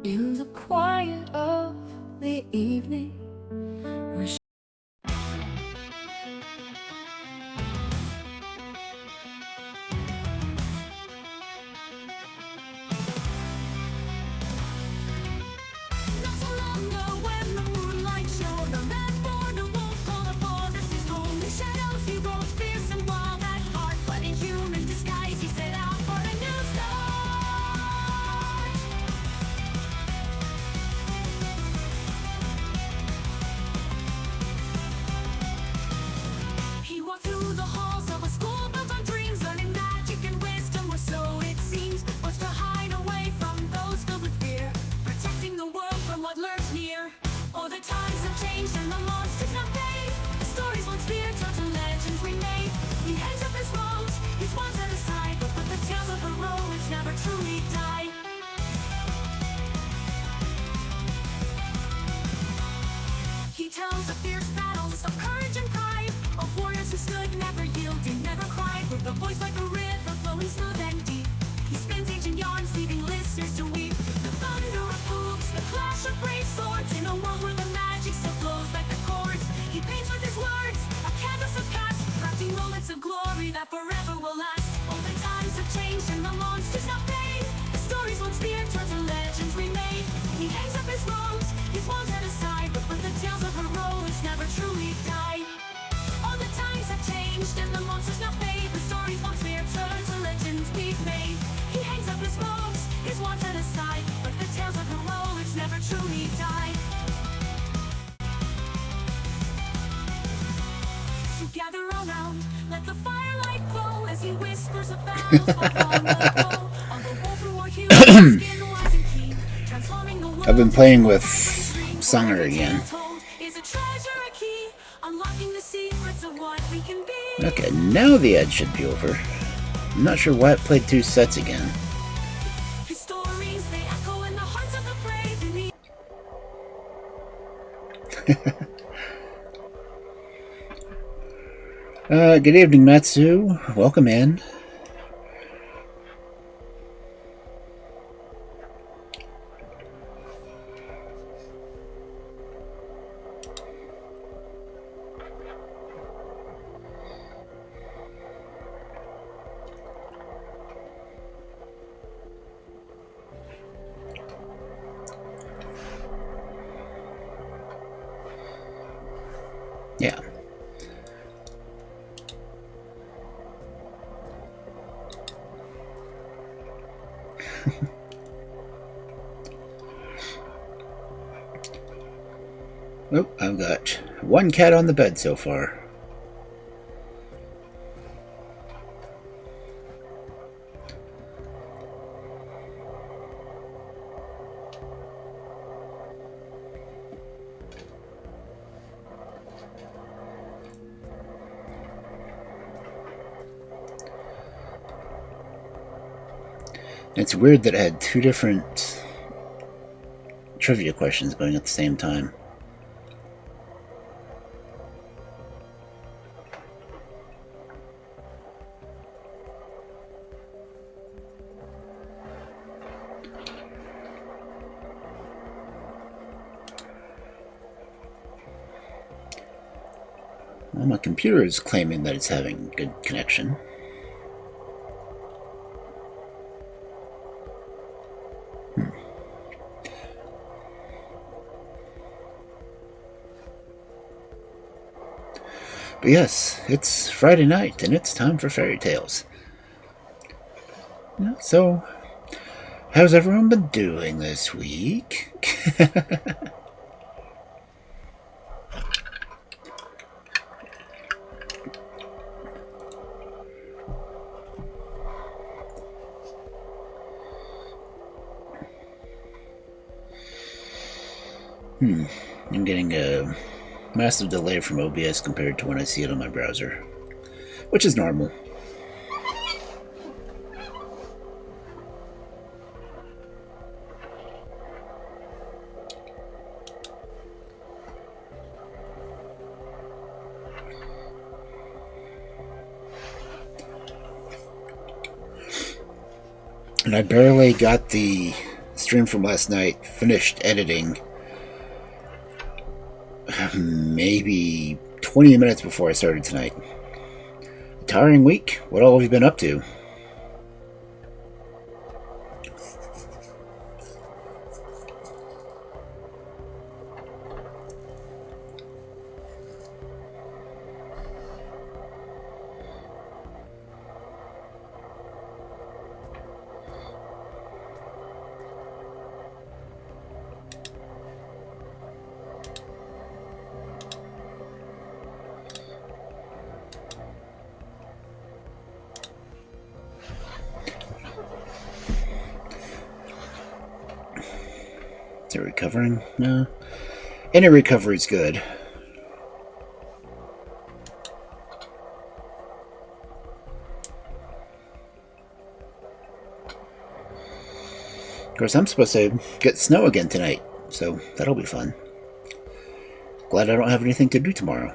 in the quiet of the evening. Tells of fierce battles, of courage and pride, of warriors who stood, never yielding, never cried, with a voice like a river flowing smooth and deep. He spins ancient yarns, leaving listeners to weep. The thunder of hooves, the clash of brave swords, in a world where the magic still flows like the chords. He paints with his words a canvas of past, crafting moments of glory that forever will last. All the times have changed and the monsters now fade. The stories once feared turn to legends remade. He hangs up his robes, his wands at his side, but the tales of heroics never truly die. All the times have changed and the monsters now fade. The stories once feared turn to legends we've made. He hangs up his robes, his wands at his side, but the tales of heroics never truly die. So gather around, let the firelight glow as he whispers of battles fought long ago. On the wall for war heroes, skin wise and keen, transforming the world. I've been playing with Sanger again. Okay, now the ad should be over. I'm not sure why it played 2 sets again. Good evening, Matsu. Welcome in. Yeah. Oh, I've got 1 cat on the bed so far. It's weird that I had 2 different trivia questions going at the same time. Well, my computer is claiming that it's having good connection. But yes, it's Friday night, and it's time for fairy tales. Yeah, so, how's everyone been doing this week? I'm getting a massive delay from OBS compared to when I see it on my browser, which is normal. And I barely got the stream from last night, finished editing maybe 20 minutes before I started tonight. A tiring week? What all have you been up to? Is it recovering? No. Any recovery is good. Of course, I'm supposed to get snow again tonight, so that'll be fun. Glad I don't have anything to do tomorrow.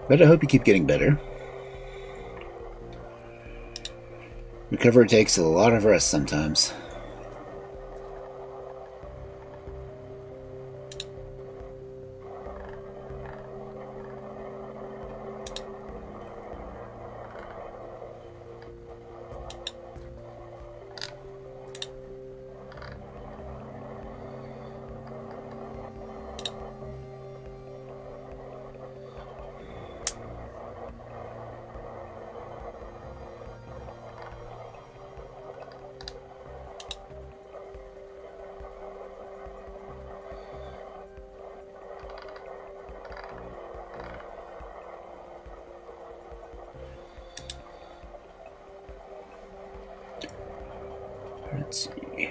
But I hope you keep getting better. Recovery takes a lot of rest sometimes. Let's see.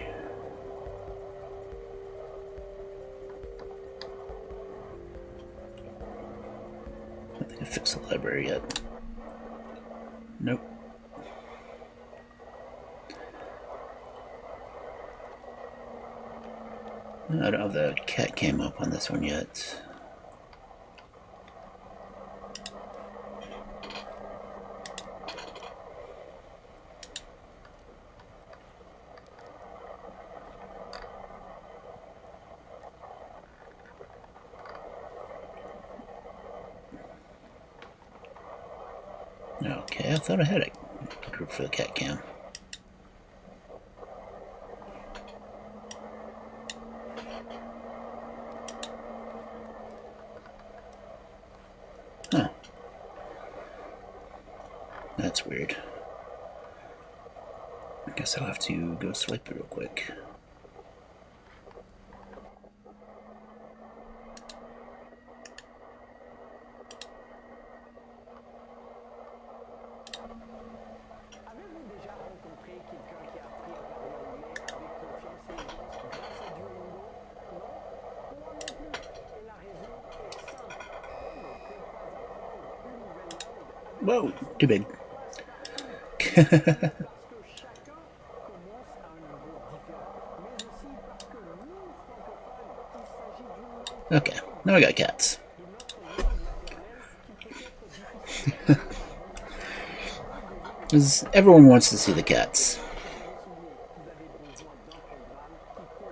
I don't think I fixed the library yet. Nope. I don't have the cat cam up on this one yet. Okay, I thought I had a group for the cat cam. Huh. That's weird. I guess I'll have to go swipe it real quick. Whoa, too big. Okay, now I got cats. Because everyone wants to see the cats.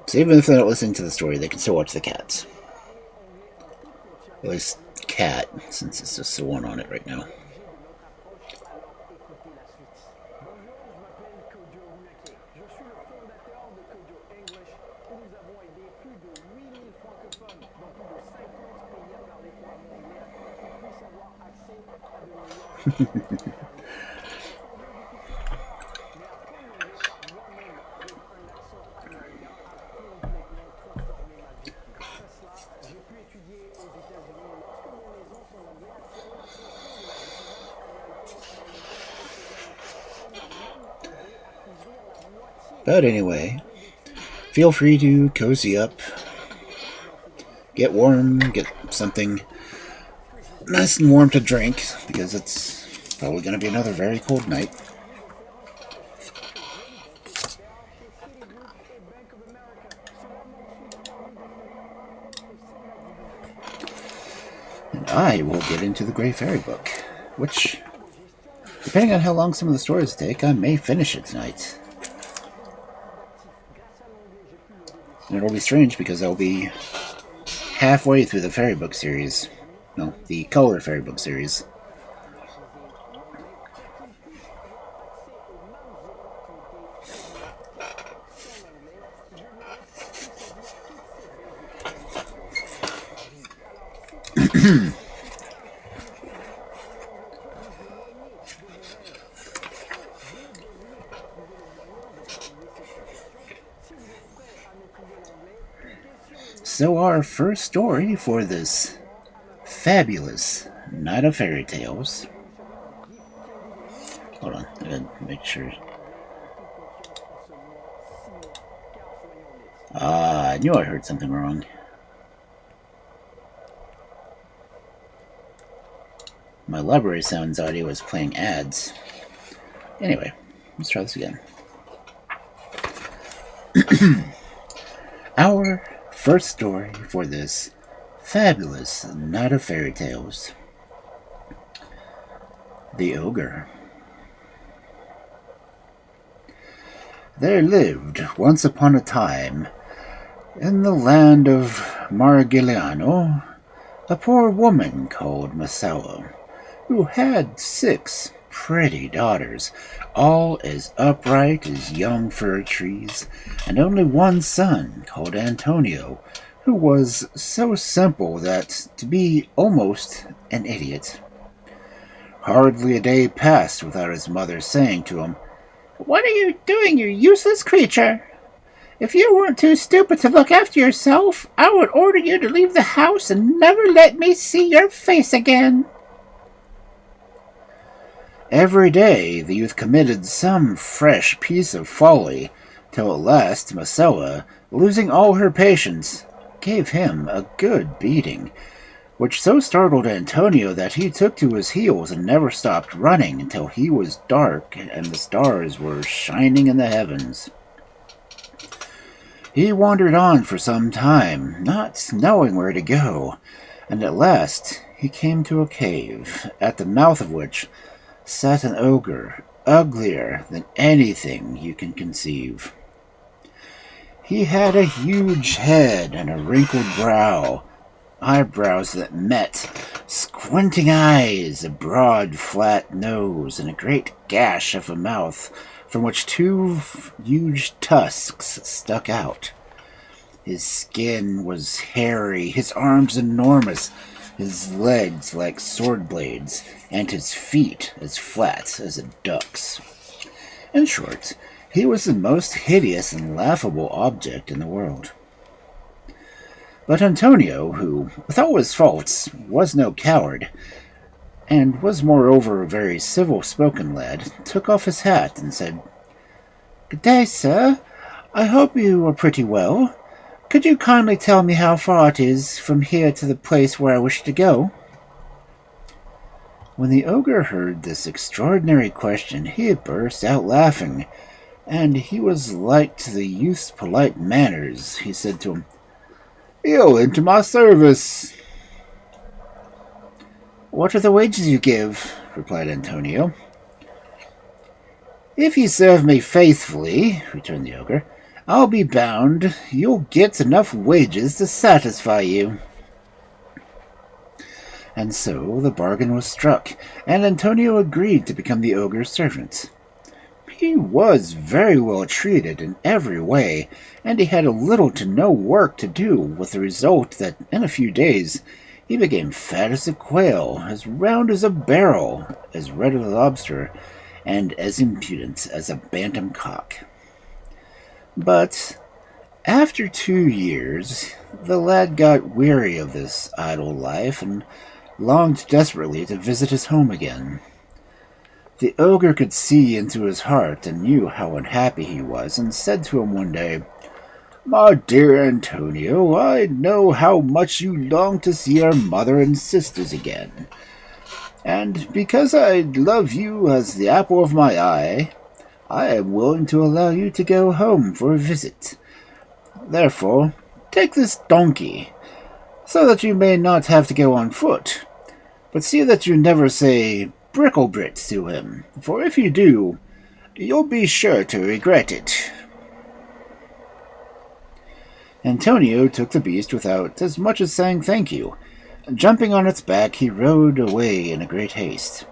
So even if they're not listening to the story, they can still watch the cats. At least cat, since it's just the one on it right now. But anyway, feel free to cozy up, get warm, get something nice and warm to drink, because it's probably going to be another very cold night. And I will get into the Gray Fairy book, which, depending on how long some of the stories take, I may finish it tonight. And it'll be strange because I'll be halfway through the fairy book series. No, the color fairy book series. So our first story for this fabulous Night of Fairy Tales. Hold on, I gotta make sure. I knew I heard something wrong. My library sounds audio is playing ads. Anyway, let's try this again. Our first story for this fabulous Night of Fairy Tales. The Ogre. There lived, once upon a time, in the land of Margigliano, a poor woman called Masella, who had 6 pretty daughters, all as upright as young fir trees, and only one son called Antonio, who was so simple that to be almost an idiot. Hardly a day passed without his mother saying to him, "What are you doing, you useless creature? If you weren't too stupid to look after yourself, I would order you to leave the house and never let me see your face again." Every day the youth committed some fresh piece of folly, till at last Masella, losing all her patience, gave him a good beating, which so startled Antonio that he took to his heels and never stopped running until he was dark and the stars were shining in the heavens. He wandered on for some time, not knowing where to go, and at last he came to a cave, at the mouth of which sat an ogre, uglier than anything you can conceive. He had a huge head and a wrinkled brow, eyebrows that met, squinting eyes, a broad, flat nose, and a great gash of a mouth from which 2 huge tusks stuck out. His skin was hairy, his arms enormous, his legs like sword blades, and his feet as flat as a duck's. In short, he was the most hideous and laughable object in the world. But Antonio, who, with all his faults, was no coward, and was moreover a very civil-spoken lad, took off his hat and said, "Good day, sir. I hope you are pretty well. Could you kindly tell me how far it is from here to the place where I wish to go?" When the ogre heard this extraordinary question, he burst out laughing, and he was like to the youth's polite manners. He said to him, "You'll enter my service." "What are the wages you give?" replied Antonio. "If you serve me faithfully," returned the ogre, "I'll be bound you'll get enough wages to satisfy you." And so the bargain was struck, and Antonio agreed to become the ogre's servant. He was very well treated in every way, and he had little to no work to do, with the result that in a few days He became fat as a quail, as round as a barrel, as red as a lobster, and as impudent as a bantam cock. But after 2 years, the lad got weary of this idle life and longed desperately to visit his home again. The ogre could see into his heart and knew how unhappy he was, and said to him one day, "My dear Antonio, I know how much you long to see our mother and sisters again, and because I love you as the apple of my eye, I am willing to allow you to go home for a visit. Therefore, take this donkey, so that you may not have to go on foot, but see that you never say Bricklebrit to him, for if you do, you'll be sure to regret it." Antonio took the beast without as much as saying thank you. Jumping on its back, he rode away in a great haste.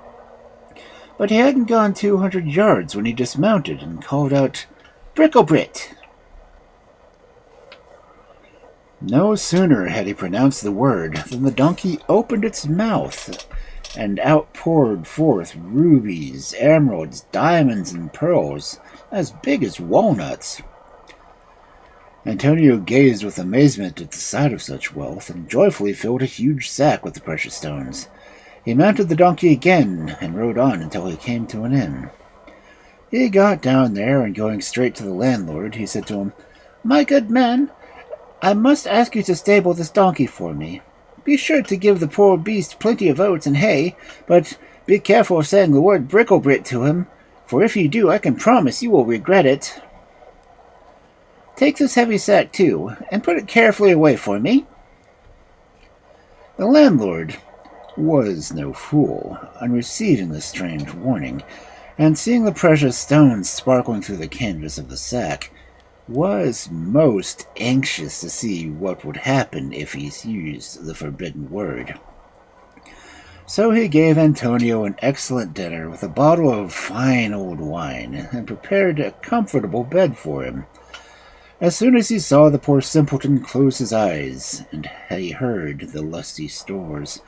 But he hadn't gone 200 yards when he dismounted and called out, "Bricklebrit!" No sooner had he pronounced the word than the donkey opened its mouth, and out poured forth rubies, emeralds, diamonds, and pearls as big as walnuts. Antonio gazed with amazement at the sight of such wealth, and joyfully filled a huge sack with the precious stones. He mounted the donkey again, and rode on until he came to an inn. He got down there, and going straight to the landlord, he said to him, "My good man, I must ask you to stable this donkey for me. Be sure to give the poor beast plenty of oats and hay, but be careful of saying the word Bricklebrit to him, for if you do, I can promise you will regret it. Take this heavy sack, too, and put it carefully away for me." The landlord was no fool. On receiving this strange warning, and seeing the precious stones sparkling through the canvas of the sack, was most anxious to see what would happen if he used the forbidden word. So he gave Antonio an excellent dinner with a bottle of fine old wine, and prepared a comfortable bed for him. As soon as he saw the poor simpleton close his eyes, and he heard the lusty snores,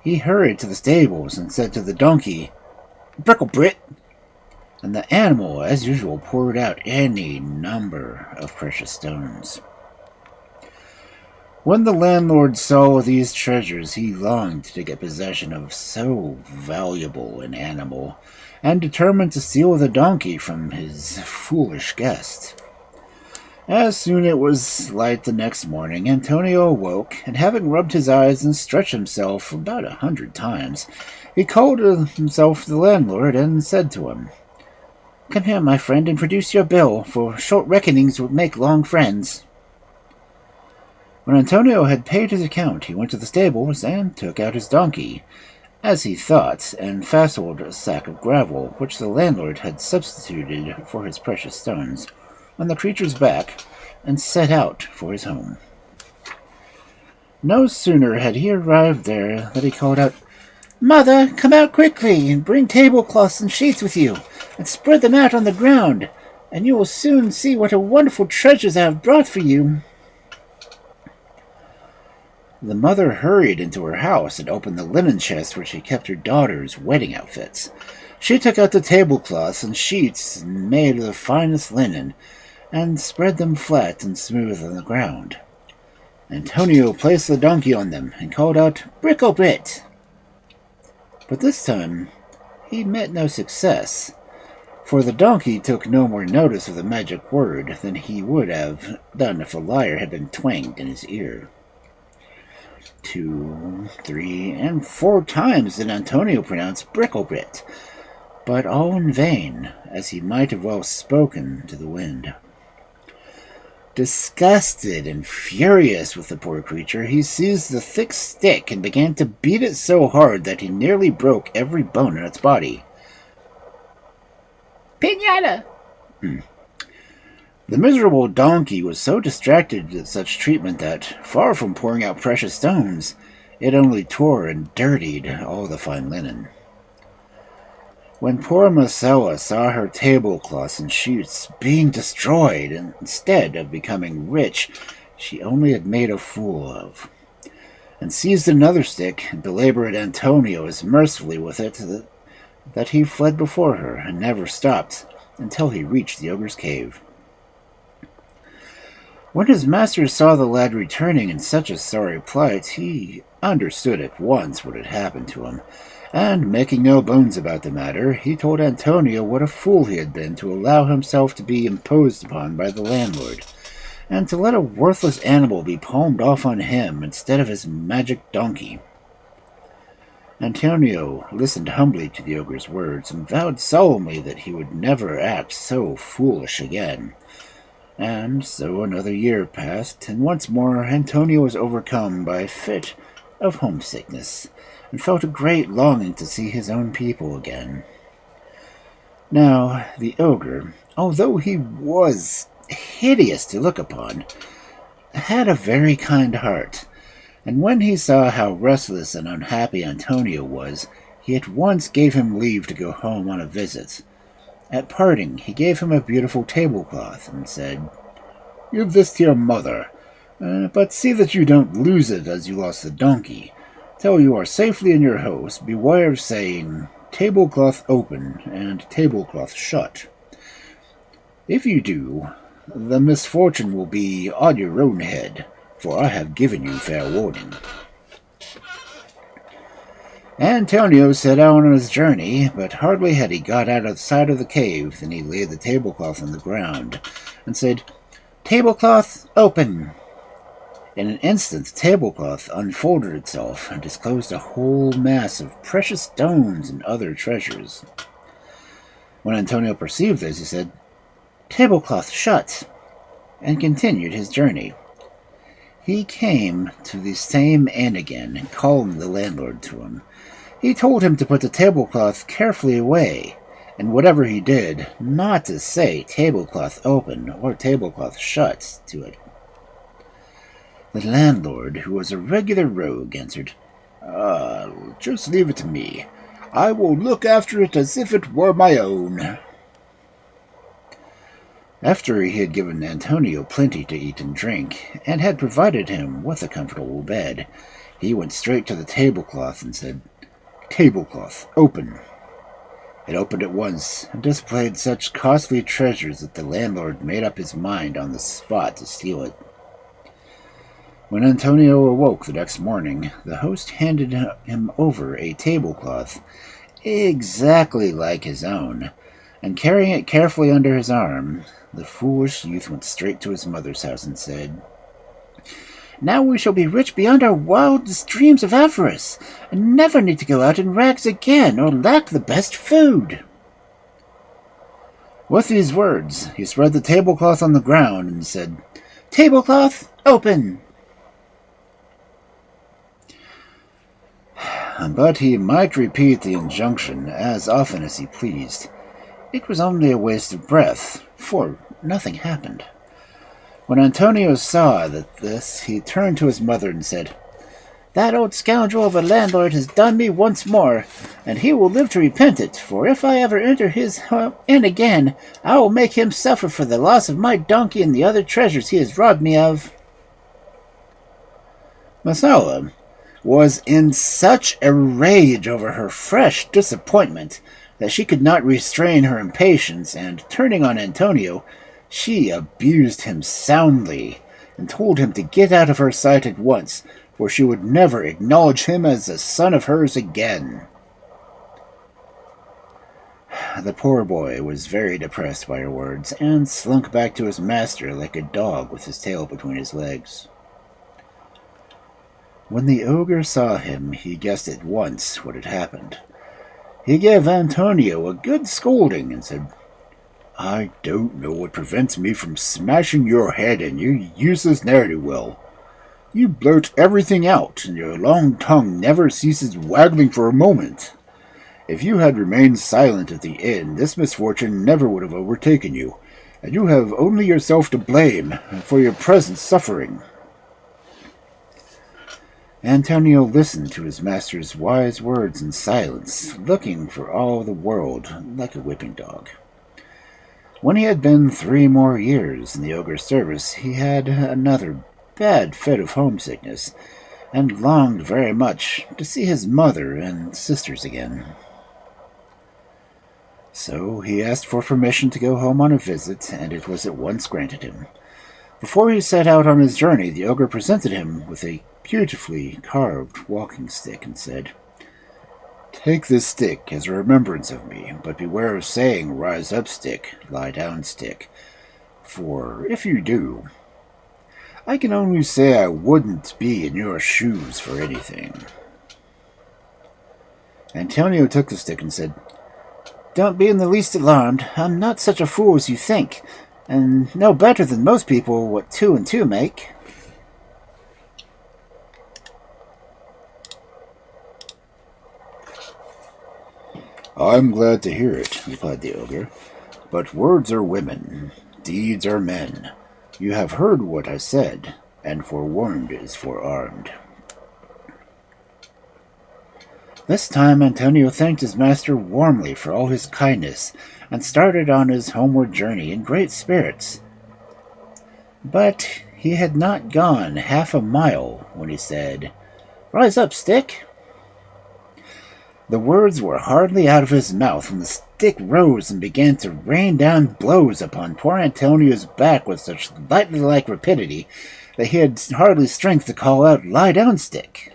he hurried to the stables and said to the donkey, "Bricklebrit!" And the animal, as usual, poured out any number of precious stones. When the landlord saw these treasures, he longed to get possession of so valuable an animal, and determined to steal the donkey from his foolish guest. As soon as it was light the next morning, Antonio awoke, and having rubbed his eyes and stretched himself about 100 times, he called himself the landlord and said to him, "Come here, my friend, and produce your bill, for short reckonings would make long friends." When Antonio had paid his account, he went to the stables and took out his donkey, as he thought, and fastened a sack of gravel, which the landlord had substituted for his precious stones, on the creature's back, and set out for his home. No sooner had he arrived there than he called out, "Mother, come out quickly, and bring tablecloths and sheets with you, and spread them out on the ground, and you will soon see what a wonderful treasures I have brought for you." The mother hurried into her house and opened the linen chest where she kept her daughter's wedding outfits. She took out the tablecloths and sheets made of the finest linen, and spread them flat and smooth on the ground. Antonio placed the donkey on them, and called out, "Bricklebrit!" But this time he met no success, for the donkey took no more notice of the magic word than he would have done if a lyre had been twanged in his ear. 2, 3, and 4 times did Antonio pronounce Bricklebrit, but all in vain, as he might have well spoken to the wind. Disgusted and furious with the poor creature, he seized the thick stick and began to beat it so hard that he nearly broke every bone in its body. "Pinata!" The miserable donkey was so distracted at such treatment that, far from pouring out precious stones, it only tore and dirtied all the fine linen. When poor Marcella saw her tablecloths and sheets being destroyed instead of becoming rich, she only had made a fool of. and seized another stick and belabored Antonio as mercifully with it that he fled before her and never stopped until he reached the ogre's cave. When his master saw the lad returning in such a sorry plight, he understood at once what had happened to him, and, making no bones about the matter, he told Antonio what a fool he had been to allow himself to be imposed upon by the landlord, and to let a worthless animal be palmed off on him instead of his magic donkey. Antonio listened humbly to the ogre's words, and vowed solemnly that he would never act so foolish again. And so another year passed, and once more Antonio was overcome by a fit of homesickness, and felt a great longing to see his own people again. Now, the ogre, although he was hideous to look upon, had a very kind heart, and when he saw how restless and unhappy Antonio was, he at once gave him leave to go home on a visit. At parting, he gave him a beautiful tablecloth and said, "Give this to your mother, but see that you don't lose it as you lost the donkey. Till you are safely in your house, beware of saying, 'Tablecloth open' and 'Tablecloth shut.' If you do, the misfortune will be on your own head, for I have given you fair warning." Antonio set out on his journey, but hardly had he got out of sight of the cave than he laid the tablecloth on the ground, and said, "Tablecloth, open!" In an instant the tablecloth unfolded itself and disclosed a whole mass of precious stones and other treasures. When Antonio perceived this, he said, "Tablecloth shut," and continued his journey. He came to the same inn again, calling the landlord to him. He told him to put the tablecloth carefully away, and whatever he did, not to say "tablecloth open" or "tablecloth shut" to it. The landlord, who was a regular rogue, answered, "Just leave it to me. I will look after it as if it were my own." After he had given Antonio plenty to eat and drink, and had provided him with a comfortable bed, he went straight to the tablecloth and said, "Tablecloth, open." It opened at once, and displayed such costly treasures that the landlord made up his mind on the spot to steal it. When Antonio awoke the next morning, the host handed him over a tablecloth exactly like his own, and carrying it carefully under his arm, the foolish youth went straight to his mother's house and said, "Now we shall be rich beyond our wildest dreams of avarice, and never need to go out in rags again, or lack the best food." With these words, he spread the tablecloth on the ground and said, "Tablecloth, open!" But he might repeat the injunction as often as he pleased. It was only a waste of breath, for nothing happened. When Antonio saw this, he turned to his mother and said, "That old scoundrel of a landlord has done me once more, and he will live to repent it, for if I ever enter his inn again, I will make him suffer for the loss of my donkey and the other treasures he has robbed me of." Masala was in such a rage over her fresh disappointment that she could not restrain her impatience, and turning on Antonio, she abused him soundly, and told him to get out of her sight at once, for she would never acknowledge him as a son of hers again. The poor boy was very depressed by her words, and slunk back to his master like a dog with his tail between his legs. When the ogre saw him, he guessed at once what had happened. He gave Antonio a good scolding and said, "I don't know what prevents me from smashing your head in, you useless ne'er-do-well. You blurt everything out, and your long tongue never ceases waggling for a moment. If you had remained silent at the inn, this misfortune never would have overtaken you, and you have only yourself to blame for your present suffering." Antonio listened to his master's wise words in silence, looking for all the world like a whipping dog. When he had been 3 more years in the ogre's service, he had another bad fit of homesickness, and longed very much to see his mother and sisters again. So he asked for permission to go home on a visit, and it was at once granted him. Before he set out on his journey, the ogre presented him with a beautifully carved walking stick and said, "Take this stick as a remembrance of me, but beware of saying 'Rise up, stick, lie down, stick,' for if you do, I can only say I wouldn't be in your shoes for anything." Antonio took the stick and said, "Don't be in the least alarmed. I'm not such a fool as you think, and know better than most people what 2 and 2 make." "I'm glad to hear it," replied the ogre. "But words are women, deeds are men. You have heard what I said, and forewarned is forearmed." This time Antonio thanked his master warmly for all his kindness, and started on his homeward journey in great spirits. But he had not gone half a mile when he said, "Rise up, stick." The words were hardly out of his mouth when the stick rose and began to rain down blows upon poor Antonio's back with such lightning-like rapidity that he had hardly strength to call out, "Lie down, stick."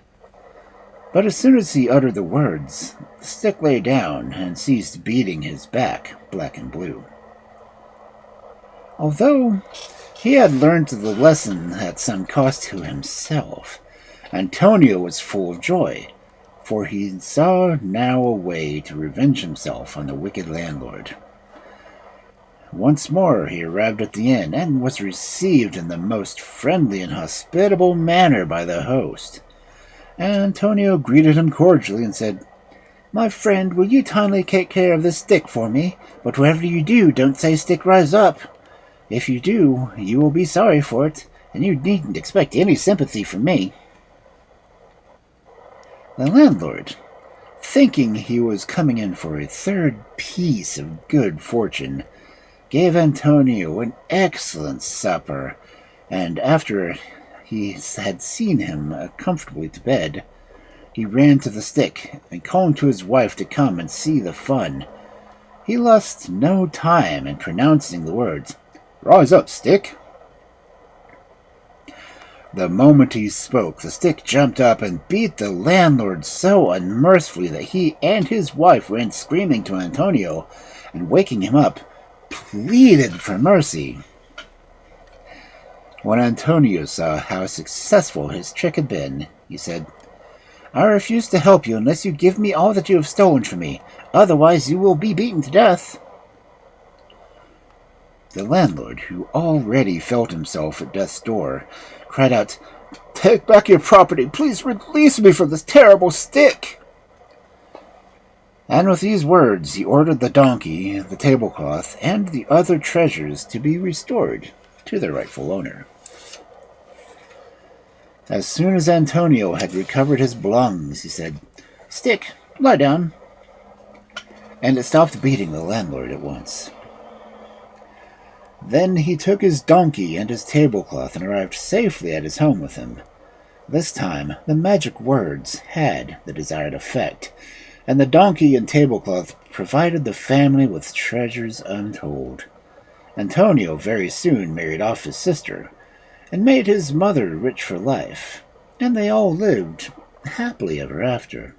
But as soon as he uttered the words, the stick lay down and ceased beating his back black and blue. Although he had learned the lesson at some cost to himself, Antonio was full of joy, for he saw now a way to revenge himself on the wicked landlord. Once more he arrived at the inn, and was received in the most friendly and hospitable manner by the host. Antonio greeted him cordially and said, "My friend, will you kindly take care of this stick for me? But whatever you do, don't say 'Stick, rise up.' If you do, you will be sorry for it, and you needn't expect any sympathy from me." The landlord, thinking he was coming in for a third piece of good fortune, gave Antonio an excellent supper, and after he had seen him comfortably to bed, he ran to the stick, and calling to his wife to come and see the fun, he lost no time in pronouncing the words, "Rise up, stick." The moment he spoke, the stick jumped up and beat the landlord so unmercifully that he and his wife ran screaming to Antonio, and waking him up, pleaded for mercy. When Antonio saw how successful his trick had been, he said, "I refuse to help you unless you give me all that you have stolen from me. Otherwise you will be beaten to death." The landlord, who already felt himself at death's door, cried out, "Take back your property! Please release me from this terrible stick!" And with these words he ordered the donkey, the tablecloth, and the other treasures to be restored to their rightful owner. As soon as Antonio had recovered his belongings, he said, "Stick, lie down," and it stopped beating the landlord at once. Then he took his donkey and his tablecloth and arrived safely at his home with him. This time the magic words had the desired effect, and the donkey and tablecloth provided the family with treasures untold. Antonio very soon married off his sister, and made his mother rich for life, and they all lived happily ever after.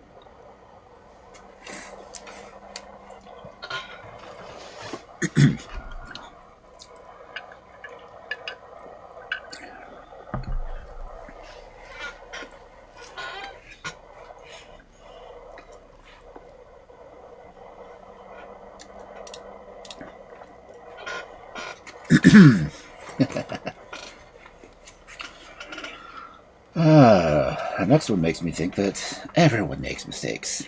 The next one makes me think that everyone makes mistakes.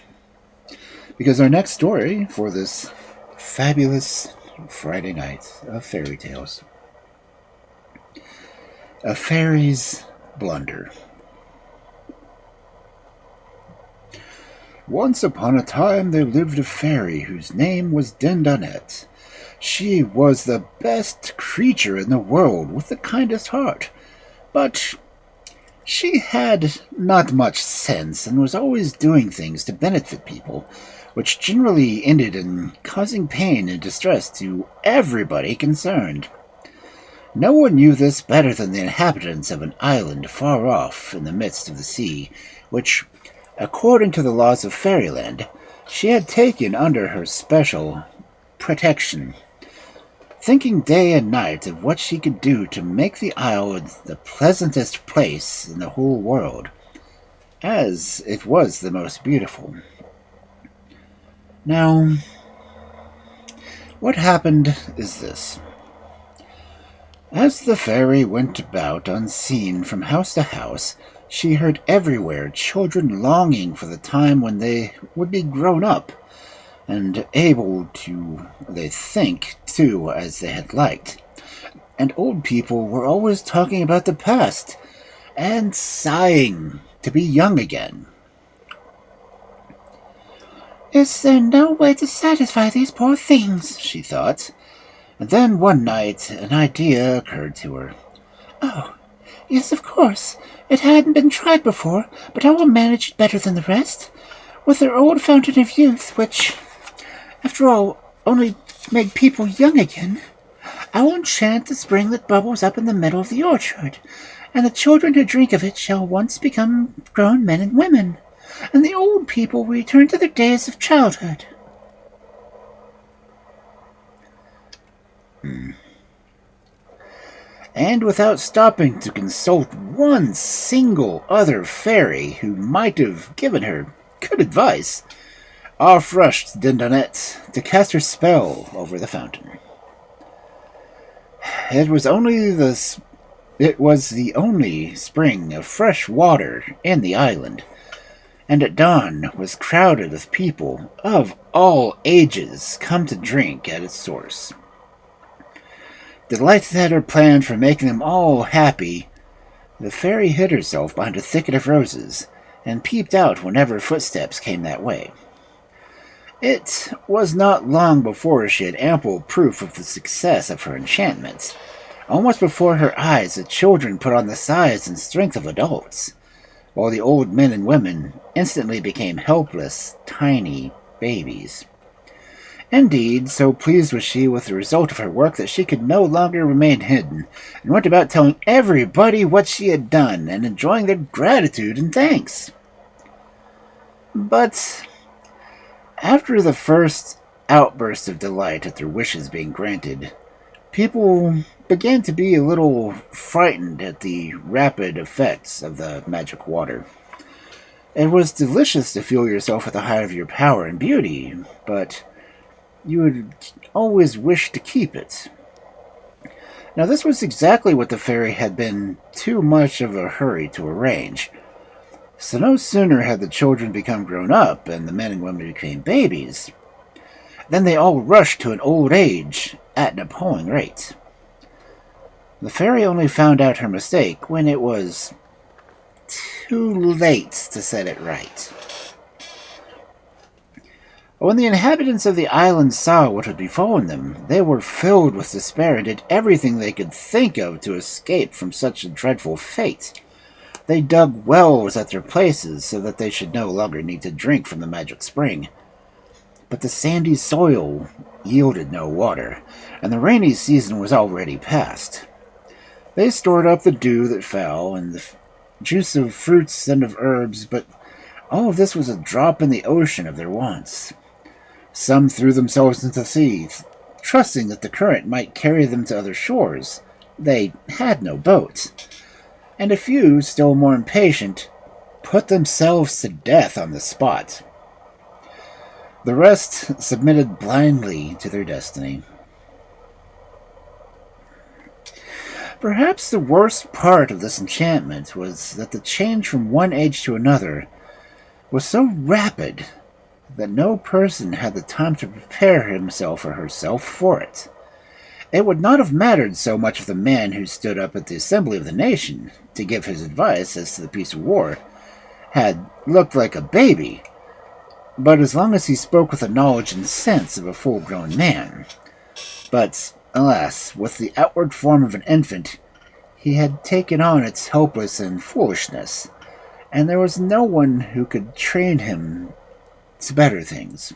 Because our next story for this fabulous Friday night of fairy tales, A Fairy's Blunder. Once upon a time there lived a fairy whose name was Dindonette. She was the best creature in the world with the kindest heart, but She had not much sense and was always doing things to benefit people, which generally ended in causing pain and distress to everybody concerned. No one knew this better than the inhabitants of an island far off in the midst of the sea, which, according to the laws of fairyland, she had taken under her special protection, thinking day and night of what she could do to make the isle the pleasantest place in the whole world, as it was the most beautiful. Now, what happened is this. As the fairy went about unseen from house to house, she heard everywhere children longing for the time when they would be grown up, and able to, they think, too, as they had liked. And old people were always talking about the past, and sighing to be young again. Is there no way to satisfy these poor things? She thought. And then one night an idea occurred to her. Oh, yes, of course. It hadn't been tried before, but I will manage it better than the rest. With their old fountain of youth, which, after all, only made people young again, I will enchant the spring that bubbles up in the middle of the orchard, and the children who drink of it shall once become grown men and women, and the old people will return to their days of childhood. And without stopping to consult one single other fairy who might have given her good advice, off rushed Dindonette to cast her spell over the fountain. It was the only spring of fresh water in the island, and at dawn was crowded with people of all ages come to drink at its source. Delighted at her plan for making them all happy, the fairy hid herself behind a thicket of roses and peeped out whenever footsteps came that way. It was not long before she had ample proof of the success of her enchantments. Almost before her eyes, the children put on the size and strength of adults, while the old men and women instantly became helpless, tiny babies. Indeed, so pleased was she with the result of her work that she could no longer remain hidden, and went about telling everybody what she had done, and enjoying their gratitude and thanks. But after the first outburst of delight at their wishes being granted, people began to be a little frightened at the rapid effects of the magic water. It was delicious to feel yourself at the height of your power and beauty, but you would always wish to keep it. Now, this was exactly what the fairy had been too much of a hurry to arrange. So no sooner had the children become grown up and the men and women became babies, than they all rushed to an old age at an appalling rate. The fairy only found out her mistake when it was too late to set it right. When the inhabitants of the island saw what had befallen them, they were filled with despair and did everything they could think of to escape from such a dreadful fate. They dug wells at their places so that they should no longer need to drink from the magic spring. But the sandy soil yielded no water, and the rainy season was already past. They stored up the dew that fell and the juice of fruits and of herbs, but all of this was a drop in the ocean of their wants. Some threw themselves into the sea, trusting that the current might carry them to other shores. They had no boat. And a few, still more impatient, put themselves to death on the spot. The rest submitted blindly to their destiny. Perhaps the worst part of this enchantment was that the change from one age to another was so rapid that no person had the time to prepare himself or herself for it. It would not have mattered so much if the man who stood up at the assembly of the nation to give his advice as to the peace of war had looked like a baby, but as long as he spoke with the knowledge and sense of a full-grown man. But, alas, with the outward form of an infant, he had taken on its hopeless and foolishness, and there was no one who could train him to better things.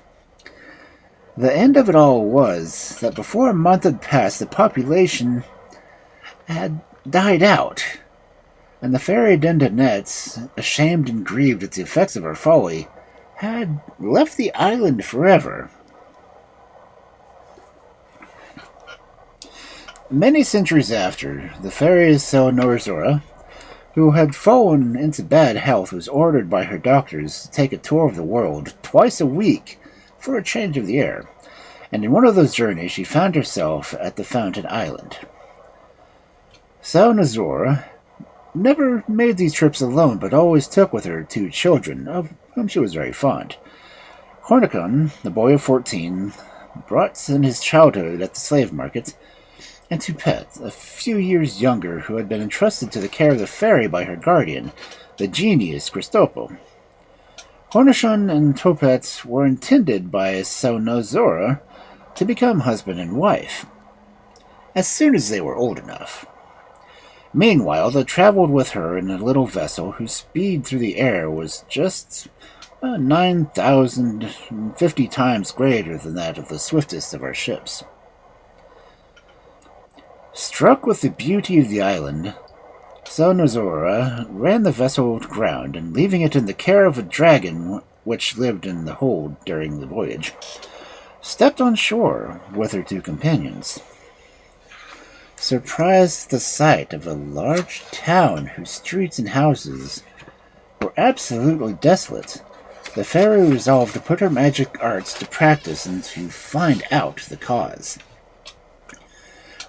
The end of it all was that before a month had passed, the population had died out, and the fairy Dindonette, ashamed and grieved at the effects of her folly, had left the island forever. Many centuries after, the fairy Norzora, who had fallen into bad health, was ordered by her doctors to take a tour of the world twice a week for a change of the air, and in one of those journeys she found herself at the Fountain Island. Norzora never made these trips alone, but always took with her 2 children, of whom she was very fond. Cornicon, the boy of 14, brought in his childhood at the slave market, and Toupette, a few years younger, who had been entrusted to the care of the fairy by her guardian, the genius Cristopo. Cornichon and Toupette were intended by Norzora to become husband and wife, as soon as they were old enough. Meanwhile, they traveled with her in a little vessel whose speed through the air was just 9,050 times greater than that of the swiftest of our ships. Struck with the beauty of the island, Norzora ran the vessel aground, and leaving it in the care of a dragon which lived in the hold during the voyage, stepped on shore with her 2 companions. Surprised at the sight of a large town whose streets and houses were absolutely desolate, the fairy resolved to put her magic arts to practice and to find out the cause.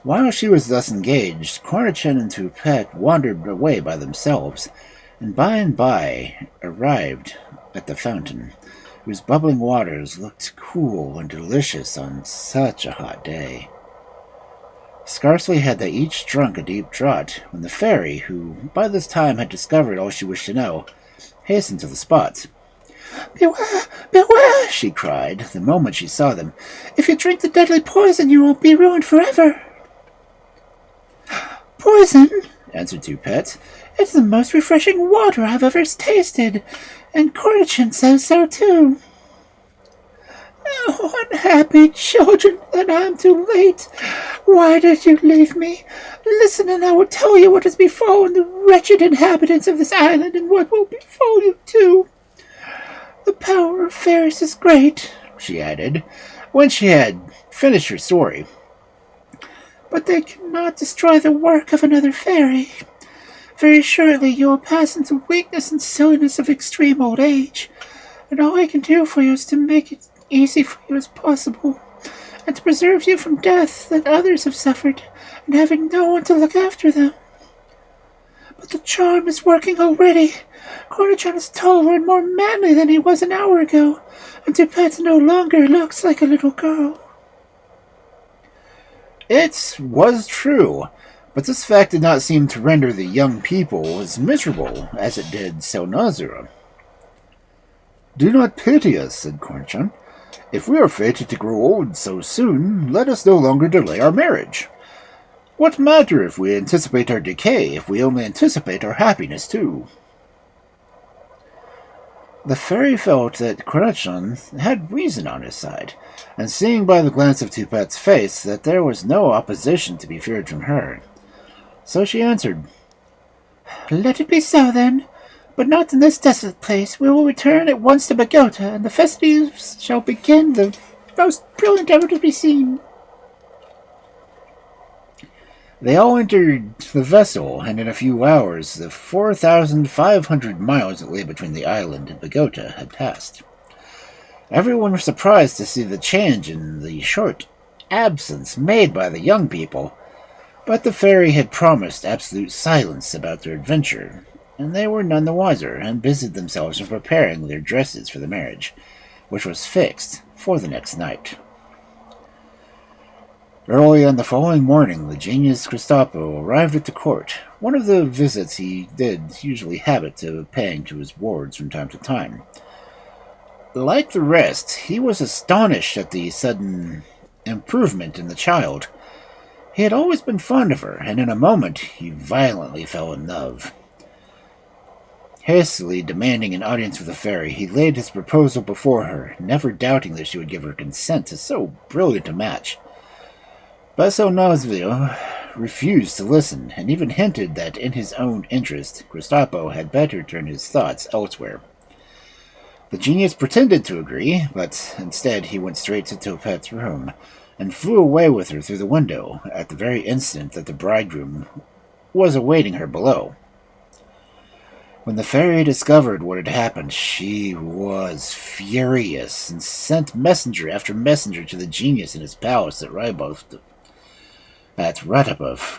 While she was thus engaged, Cornichon and Toupette wandered away by themselves, and by arrived at the fountain, whose bubbling waters looked cool and delicious on such a hot day. Scarcely had they each drunk a deep draught when the fairy, who by this time had discovered all she wished to know, hastened to the spot. "Beware! Beware!" she cried, the moment she saw them. "If you drink the deadly poison, you will be ruined forever." "Poison?" answered Toupette. "It's the most refreshing water I've ever tasted, and Cornichon says so too." "Oh, unhappy children, then I am too late. Why did you leave me? Listen, and I will tell you what has befallen the wretched inhabitants of this island, and what will befall you too. The power of fairies is great," she added, when she had finished her story, "but they cannot destroy the work of another fairy. Very shortly you will pass into weakness and silliness of extreme old age, and all I can do for you is to make it easy for you as possible, and to preserve you from death that others have suffered, and having no one to look after them. But the charm is working already. Cornichon is taller and more manly than he was an hour ago, and Toupette no longer looks like a little girl." It was true, but this fact did not seem to render the young people as miserable as it did Norzora. "Do not pity us," said Cornichon. "If we are fated to grow old so soon, let us no longer delay our marriage. What matter if we anticipate our decay, if we only anticipate our happiness too?" The fairy felt that Cornichon had reason on his side, and seeing by the glance of Toupette's face that there was no opposition to be feared from her, so she answered, "Let it be so, then, but not in this desolate place. We will return at once to Bogota, and the festivities shall begin the most brilliant ever to be seen." They all entered the vessel, and in a few hours the 4,500 miles that lay between the island and Bogota had passed. Everyone was surprised to see the change in the short absence made by the young people, but the fairy had promised absolute silence about their adventure, and they were none the wiser, and busied themselves in preparing their dresses for the marriage, which was fixed for the next night. Early on the following morning, the genius Cristopo arrived at the court, one of the visits he did usually habit of paying to his wards from time to time. Like the rest, he was astonished at the sudden improvement in the child. He had always been fond of her, and in a moment he violently fell in love. Hastily demanding an audience with the fairy, he laid his proposal before her, never doubting that she would give her consent to so brilliant a match. But Nosville refused to listen, and even hinted that in his own interest, Kristopo had better turn his thoughts elsewhere. The genius pretended to agree, but instead he went straight to Toupette's room, and flew away with her through the window at the very instant that the bridegroom was awaiting her below. When the fairy discovered what had happened, she was furious, and sent messenger after messenger to the genius in his palace at Ratapov,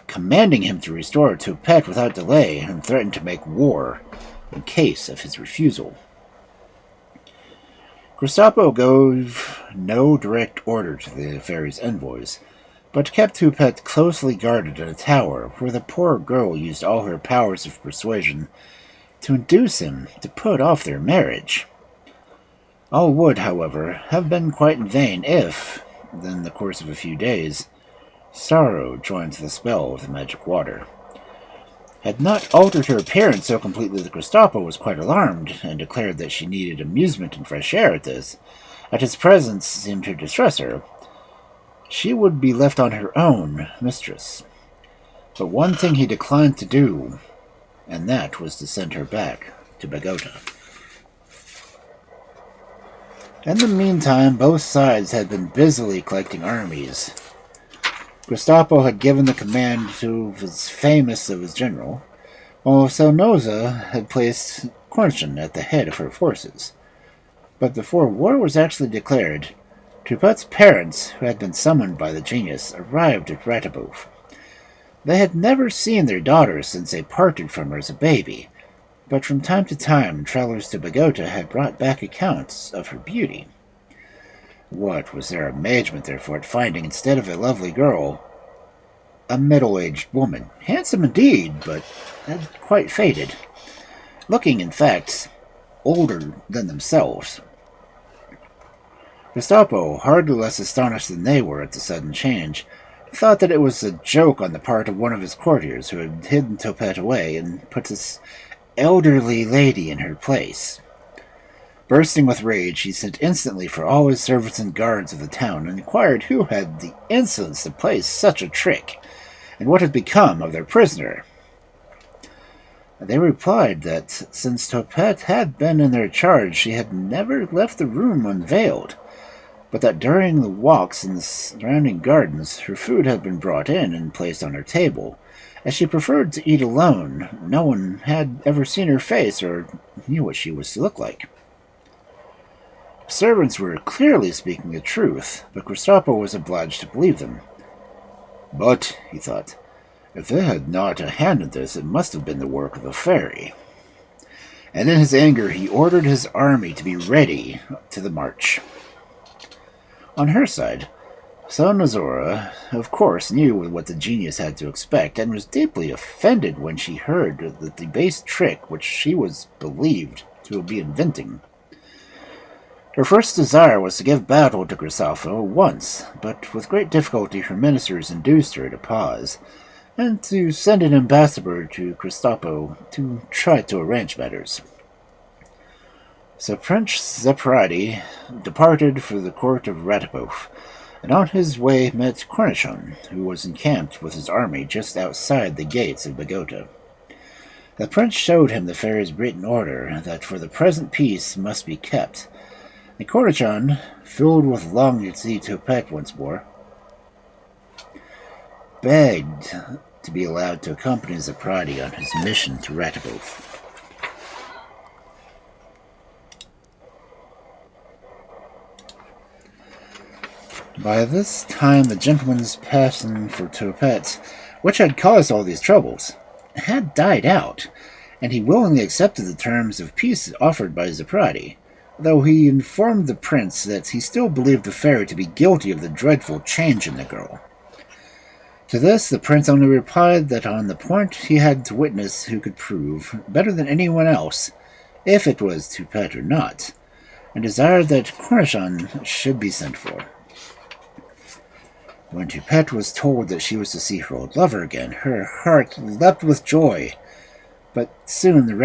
commanding him to restore Toupette without delay, and threatened to make war in case of his refusal. Kristopo gave no direct order to the fairy's envoys, but kept Toupette closely guarded in a tower, where the poor girl used all her powers of persuasion to induce him to put off their marriage. All would, however, have been quite in vain if, in the course of a few days, sorrow joined the spell of the magic water. Had not altered her appearance so completely that Kristopo was quite alarmed, and declared that she needed amusement and fresh air at his presence seemed to distress her. She would be left on her own, mistress. But one thing he declined to do, and that was to send her back to Bogota. In the meantime, both sides had been busily collecting armies. Kristopo had given the command to his famous of his general, while Selnoza had placed Cornichon at the head of her forces. But before war was actually declared, Toupette's parents, who had been summoned by the genius, arrived at Ratapov. They had never seen their daughter since they parted from her as a baby, but from time to time travelers to Bogota had brought back accounts of her beauty. What was their amazement, therefore, at finding, instead of a lovely girl, a middle-aged woman, handsome indeed, but had quite faded, looking, in fact, older than themselves. Kristopo, hardly less astonished than they were at the sudden change, thought that it was a joke on the part of one of his courtiers who had hidden Toupette away and put this elderly lady in her place. Bursting with rage, he sent instantly for all his servants and guards of the town, and inquired who had the insolence to play such a trick, and what had become of their prisoner. They replied that since Toupette had been in their charge, she had never left the room unveiled, but that during the walks in the surrounding gardens her food had been brought in and placed on her table. As she preferred to eat alone, no one had ever seen her face or knew what she was to look like. Servants were clearly speaking the truth, but Kristopo was obliged to believe them. But, he thought, if they had not a hand in this, it must have been the work of the fairy. And in his anger he ordered his army to be ready to the march. On her side, Selnoza, of course, knew what the genius had to expect, and was deeply offended when she heard that the base trick which she was believed to be inventing. Her first desire was to give battle to Kristopo at once, but with great difficulty her ministers induced her to pause, and to send an ambassador to Kristopo to try to arrange matters. So Prince Zeprati departed for the court of Ratapov, and on his way met Cornichon, who was encamped with his army just outside the gates of Bogota. The prince showed him the fairy's written order that for the present peace must be kept, and Cornichon, filled with longing to see Toupette once more, begged to be allowed to accompany Zeprati on his mission to Ratapov. By this time the gentleman's passion for Toupette, which had caused all these troubles, had died out, and he willingly accepted the terms of peace offered by Zeprati, though he informed the prince that he still believed the fairy to be guilty of the dreadful change in the girl. To this the prince only replied that on the point he had to witness who could prove, better than anyone else, if it was Toupette or not, and desired that Cornichon should be sent for. When Toupette was told that she was to see her old lover again, her heart leapt with joy. But soon the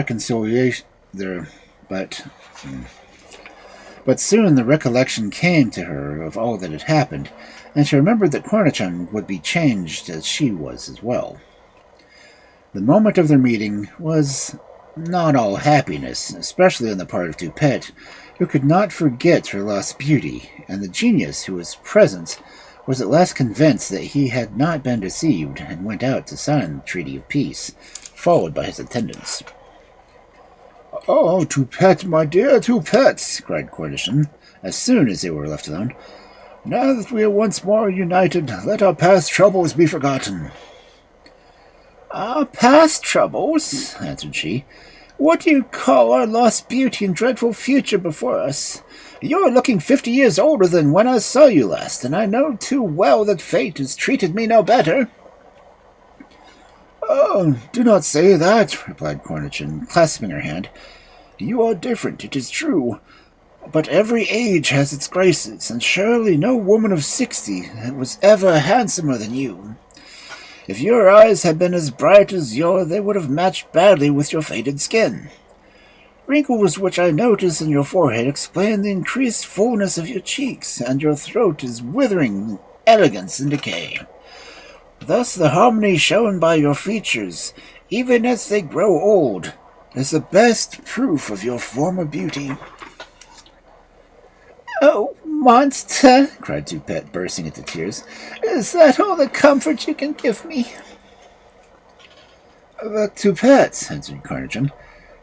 recollection came to her of all that had happened, and she remembered that Cornichon would be changed as she was as well. The moment of their meeting was not all happiness, especially on the part of Toupette, who could not forget her lost beauty, and the genius who was present was at last convinced that he had not been deceived, and went out to sign the treaty of peace, followed by his attendants. "Oh, Toupette, my dear Toupette!" cried Cornichon, as soon as they were left alone. "Now that we are once more united, let our past troubles be forgotten." "Our past troubles?" answered she. "What do you call our lost beauty and dreadful future before us? You are looking 50 years older than when I saw you last, and I know too well that fate has treated me no better." "Oh, do not say that," replied Cornichon, clasping her hand. "You are different, it is true, but every age has its graces, and surely no woman of 60 was ever handsomer than you. If your eyes had been as bright as yours, they would have matched badly with your faded skin. Wrinkles which I notice in your forehead explain the increased fullness of your cheeks, and your throat is withering in elegance and decay. Thus the harmony shown by your features, even as they grow old, is the best proof of your former beauty." "Oh, monster!" cried Toupette, bursting into tears. "Is that all the comfort you can give me?" "But, Toupette," answered Cornichon,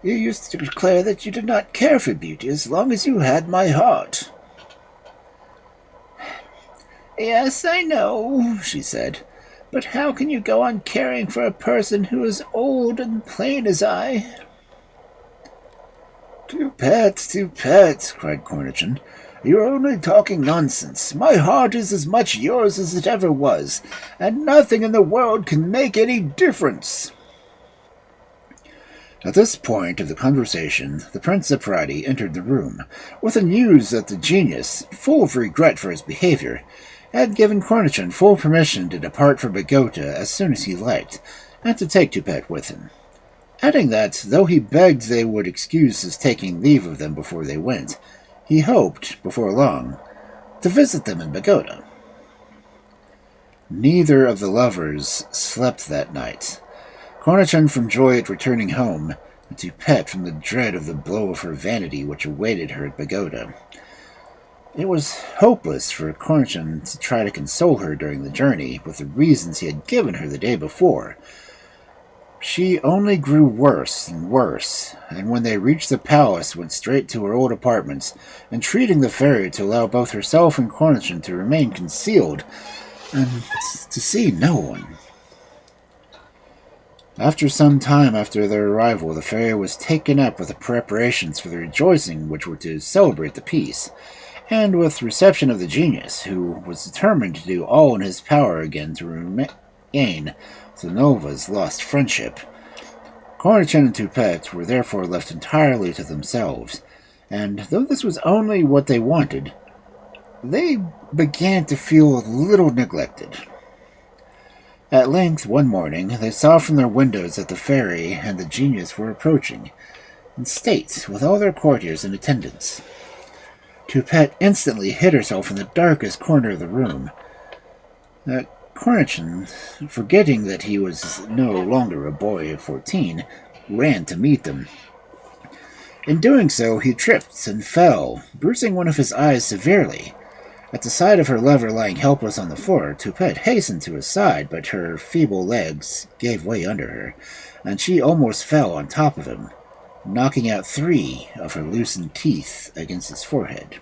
"you used to declare that you did not care for beauty as long as you had my heart." "Yes, I know," she said. "But how can you go on caring for a person who is old and plain as I?" "Toupette, Toupette," cried Cornichon, "you are only talking nonsense. My heart is as much yours as it ever was, and nothing in the world can make any difference." At this point of the conversation, the Prince Zeprati entered the room, with the news that the genius, full of regret for his behavior, had given Cornichon full permission to depart for Bogota as soon as he liked, and to take Toupette with him, adding that, though he begged they would excuse his taking leave of them before they went, he hoped, before long, to visit them in Bogota. Neither of the lovers slept that night. Cornichon from joy at returning home, and Toupette from the dread of the blow of her vanity which awaited her at Bogota. It was hopeless for Cornichon to try to console her during the journey with the reasons he had given her the day before. She only grew worse and worse, and when they reached the palace went straight to her old apartments, entreating the fairy to allow both herself and Cornichon to remain concealed, and to see no one. After some time after their arrival, the fairy was taken up with the preparations for the rejoicing which were to celebrate the peace, and with the reception of the genius, who was determined to do all in his power again to regain Zenova's lost friendship. Cornichon and Toupette were therefore left entirely to themselves, and though this was only what they wanted, they began to feel a little neglected. At length, one morning, they saw from their windows that the fairy and the genius were approaching, in state, with all their courtiers in attendance. Toupette instantly hid herself in the darkest corner of the room. Cornichon, forgetting that he was no longer a boy of 14, ran to meet them. In doing so, he tripped and fell, bruising one of his eyes severely. At the sight of her lover lying helpless on the floor, Toupette hastened to his side, but her feeble legs gave way under her, and she almost fell on top of him, knocking out 3 of her loosened teeth against his forehead.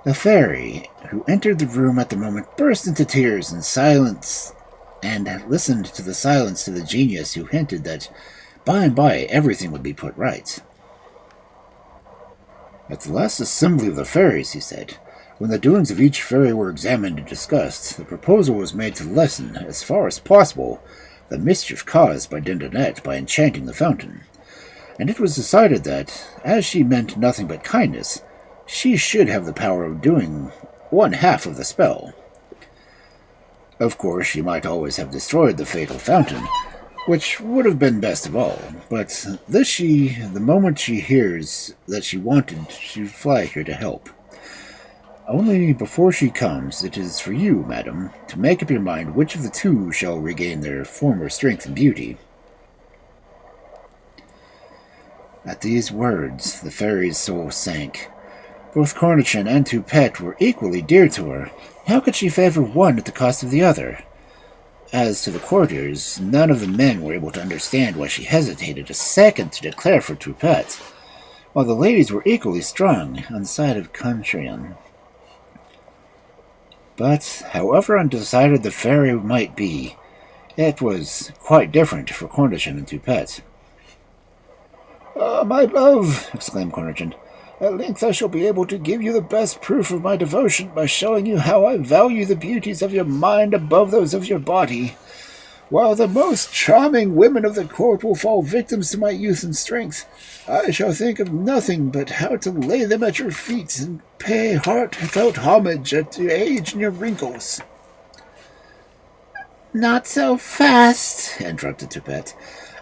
The fairy, who entered the room at the moment, burst into tears and silence, and listened to the silence to the genius, who hinted that by and by everything would be put right. "At the last assembly of the fairies," he said, "when the doings of each fairy were examined and discussed, the proposal was made to lessen, as far as possible, the mischief caused by Dindonette by enchanting the fountain, and it was decided that, as she meant nothing but kindness, she should have the power of doing 1/2 of the spell. Of course, she might always have destroyed the fatal fountain, which would have been best of all, but the moment she hears that she wanted, she'd fly here to help. Only before she comes, it is for you, madam, to make up your mind which of the two shall regain their former strength and beauty. At these words, the fairy's soul sank. Both Cornichin and Toupette were equally dear to her. How could she favor one at the cost of the other? As to the courtiers, none of the men were able to understand why she hesitated a second to declare for Toupette, while the ladies were equally strong on the side of Cornichin. But, however undecided the fairy might be, it was quite different for Cornichin and Toupette. "Ah, my love," exclaimed Cornichin, "at length I shall be able to give you the best proof of my devotion by showing you how I value the beauties of your mind above those of your body. While the most charming women of the court will fall victims to my youth and strength, I shall think of nothing but how to lay them at your feet and pay heartfelt homage at your age and your wrinkles." "Not so fast," interrupted Toupette.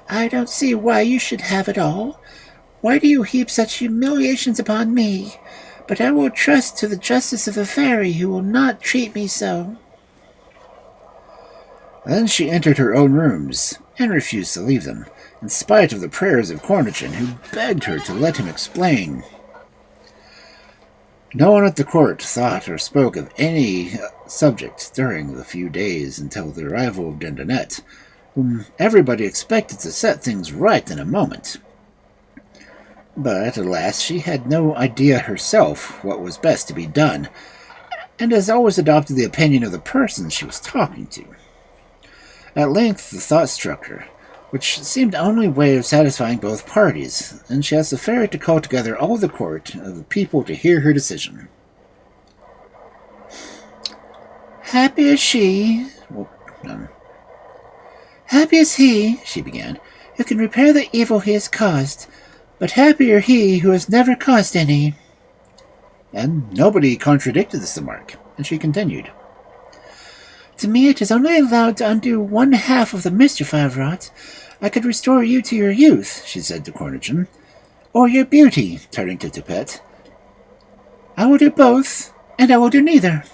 "I don't see why you should have it all. Why do you heap such humiliations upon me? But I will trust to the justice of the fairy, who will not treat me so." Then she entered her own rooms, and refused to leave them, in spite of the prayers of Cornichin, who begged her to let him explain. No one at the court thought or spoke of any subject during the few days until the arrival of Dindonette, whom everybody expected to set things right in a moment. But, alas, she had no idea herself what was best to be done, and as always adopted the opinion of the person she was talking to. At length the thought struck her, which seemed the only way of satisfying both parties, and she asked the fairy to call together all the court of the people to hear her decision. Happy is he, she began, "who can repair the evil he has caused, but happier he who has never caused any." And nobody contradicted this remark, and she continued. "To me it is only allowed to undo one half of the mischief I have wrought. I could restore you to your youth," she said to Cornichin, "or your beauty," turning to Toupette. "I will do both, and I will do neither."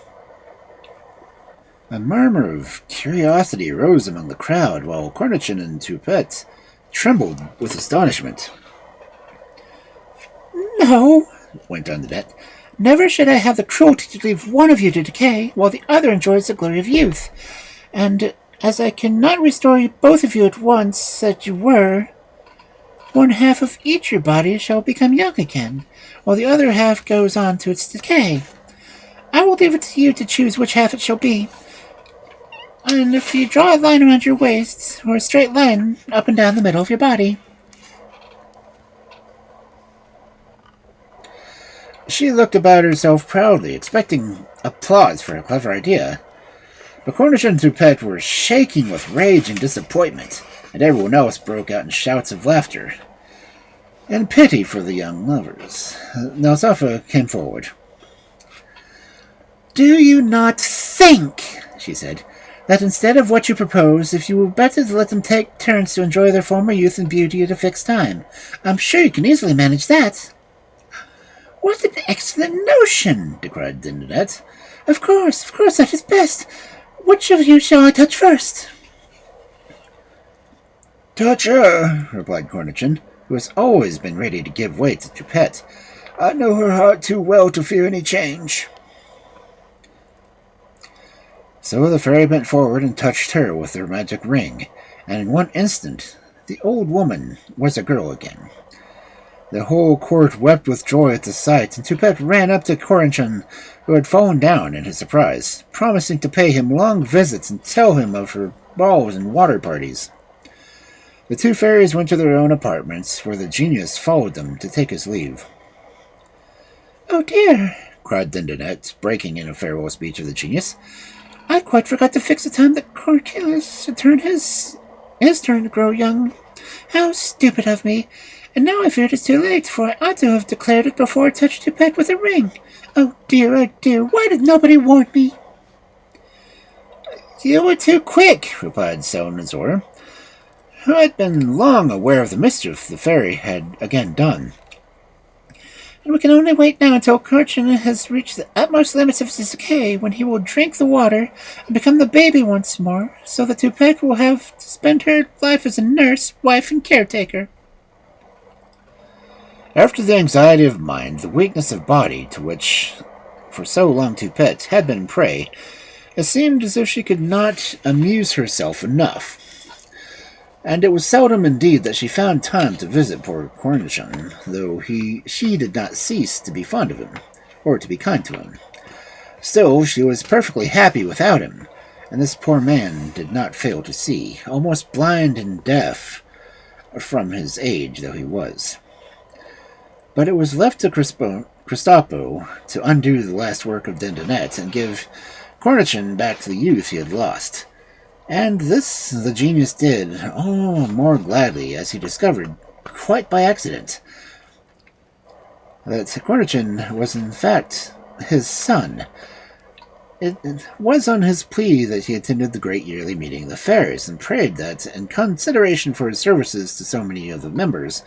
A murmur of curiosity arose among the crowd, while Cornichin and Toupette trembled with astonishment. "No," went on Dindonette, "never should I have the cruelty to leave one of you to decay, while the other enjoys the glory of youth. And as I cannot restore you both of you at once, as you were, one half of each your body shall become young again, while the other half goes on to its decay. I will leave it to you to choose which half it shall be. And if you draw a line around your waist, or a straight line up and down the middle of your body." She looked about herself proudly, expecting applause for her clever idea. But Cornichin and Toupette were shaking with rage and disappointment, and everyone else broke out in shouts of laughter and pity for the young lovers. Nalsafa came forward. "Do you not think," she said, "that instead of what you propose, if you were better to let them take turns to enjoy their former youth and beauty at a fixed time? I'm sure you can easily manage that." "What an excellent notion!" cried Dindonette. Of course, that is best. Which of you shall I touch first?" "Touch her," replied Cornichin, who has always been ready to give way to Toupette. "I know her heart too well to fear any change." So the fairy bent forward and touched her with her magic ring, and in one instant the old woman was a girl again. The whole court wept with joy at the sight, and Toupette ran up to Cornichin, who had fallen down in his surprise, promising to pay him long visits and tell him of her balls and water parties. The two fairies went to their own apartments, where the genius followed them to take his leave. "Oh dear," cried Dindonette, breaking in a farewell speech of the genius. "I quite forgot to fix the time that Cornichin should turn his turn to grow young. How stupid of me! And now I fear it is too late, for I ought to have declared it before I touched Toupette with a ring. Oh dear, why did nobody warn me?" You were too quick, replied Sonazor, who had been long aware of the mischief the fairy had again done. And we can only wait now until Kurchin has reached the utmost limits of his decay, when he will drink the water and become the baby once more, so that Toupette will have to spend her life as a nurse, wife, and caretaker. After the anxiety of mind, the weakness of body to which for so long Toupette had been prey, it seemed as if she could not amuse herself enough. And it was seldom indeed that she found time to visit poor Cornichon, though she did not cease to be fond of him, or to be kind to him. Still, she was perfectly happy without him, and this poor man did not fail to see, almost blind and deaf from his age though he was. But it was left to Kristopo to undo the last work of Dindonette and give Cornichon back to the youth he had lost. And this the genius did all more gladly, as he discovered, quite by accident, that Cornichon was in fact his son. It was on his plea that he attended the great yearly meeting of the fairies, and prayed that, in consideration for his services to so many of the members,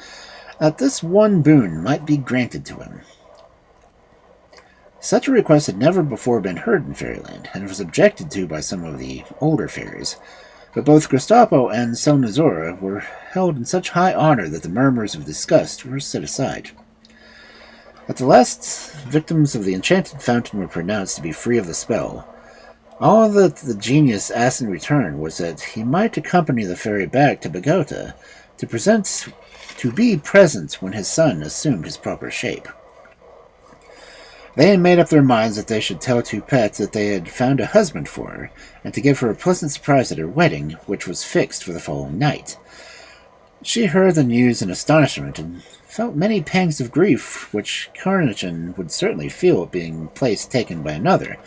that this one boon might be granted to him. Such a request had never before been heard in Fairyland, and was objected to by some of the older fairies, but both Kristopo and Sonazora were held in such high honor that the murmurs of disgust were set aside. At the last, victims of the enchanted fountain were pronounced to be free of the spell. All that the genius asked in return was that he might accompany the fairy back to Bogota to be present when his son assumed his proper shape. They had made up their minds that they should tell Toupette that they had found a husband for her, and to give her a pleasant surprise at her wedding, which was fixed for the following night. She heard the news in astonishment, and felt many pangs of grief, which Cornichon would certainly feel at being place taken by another.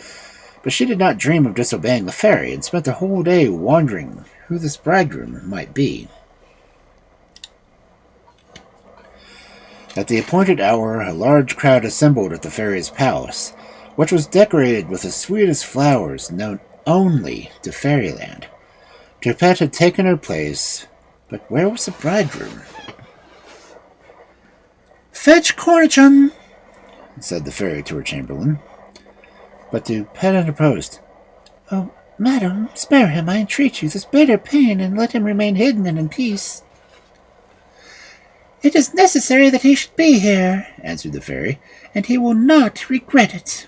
But she did not dream of disobeying the fairy, and spent the whole day wondering who this bridegroom might be. At the appointed hour, a large crowd assembled at the fairy's palace, which was decorated with the sweetest flowers known only to Fairyland. Toupette had taken her place, but where was the bridegroom? Fetch Cornichon, said the fairy to her chamberlain. But Toupette interposed. Oh, madam, spare him, I entreat you, this bitter pain, and let him remain hidden and in peace. It is necessary that he should be here, answered the fairy, and he will not regret it.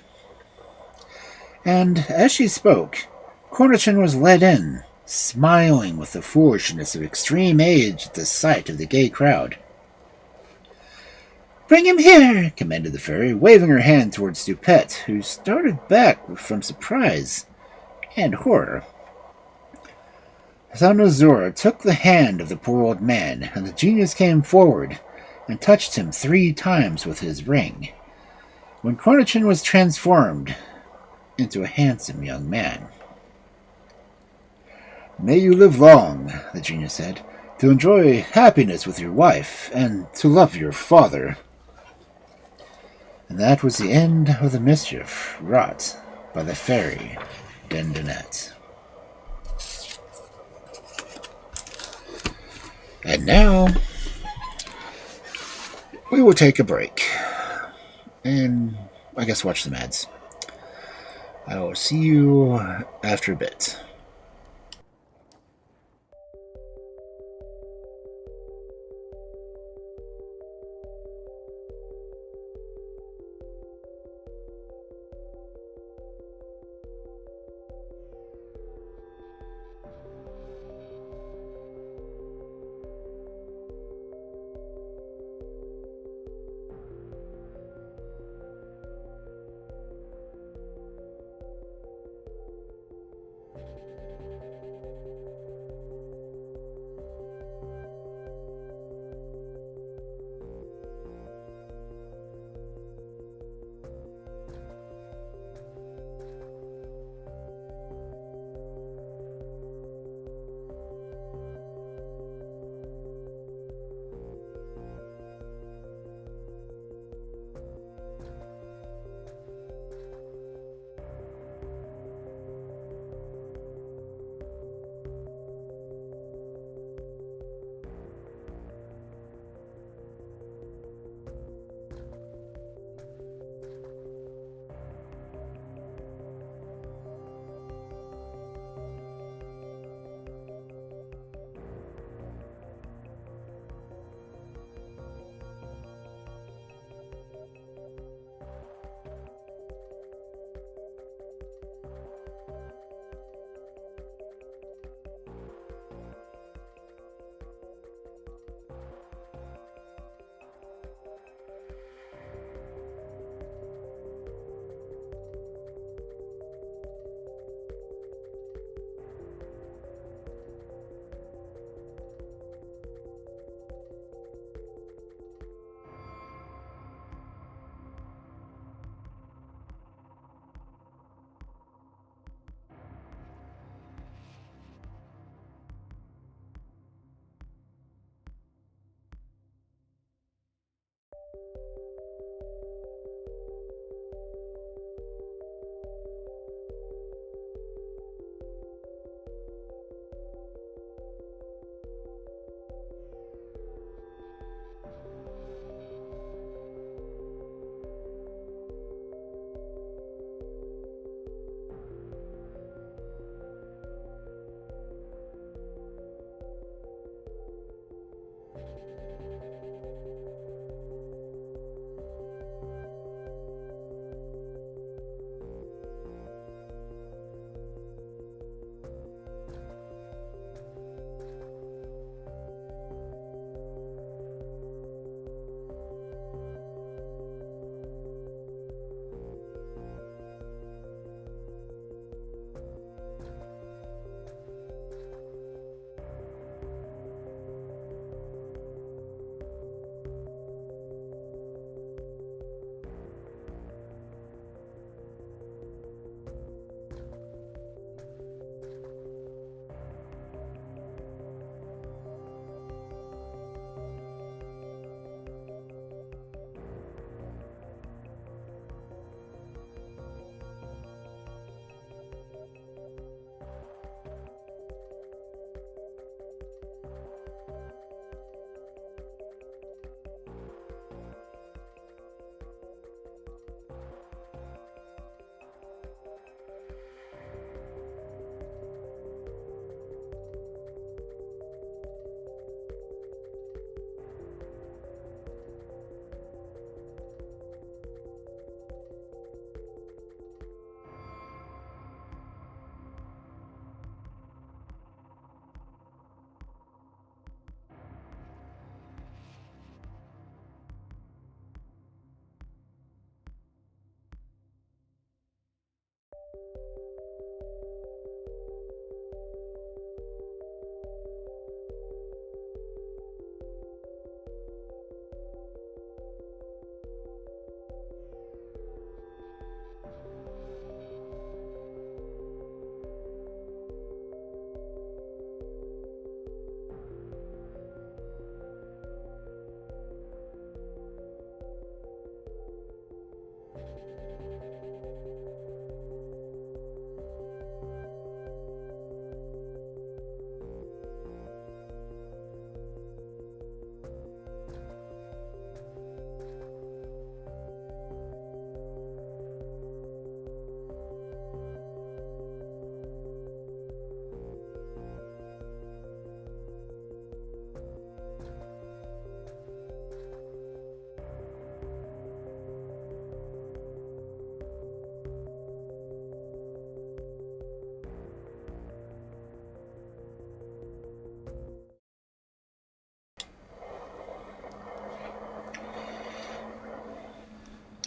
And as she spoke, Cornichon was led in, smiling with the foolishness of extreme age at the sight of the gay crowd. Bring him here, commanded the fairy, waving her hand towards Toupette, who started back from surprise and horror. Sonazora took the hand of the poor old man, and the genius came forward and touched him 3 times with his ring, when Cornichon was transformed into a handsome young man. "May you live long," the genius said, "to enjoy happiness with your wife, and to love your father." And that was the end of the mischief wrought by the fairy Dindonette. And now, we will take a break, and I guess watch some ads. I will see you after a bit.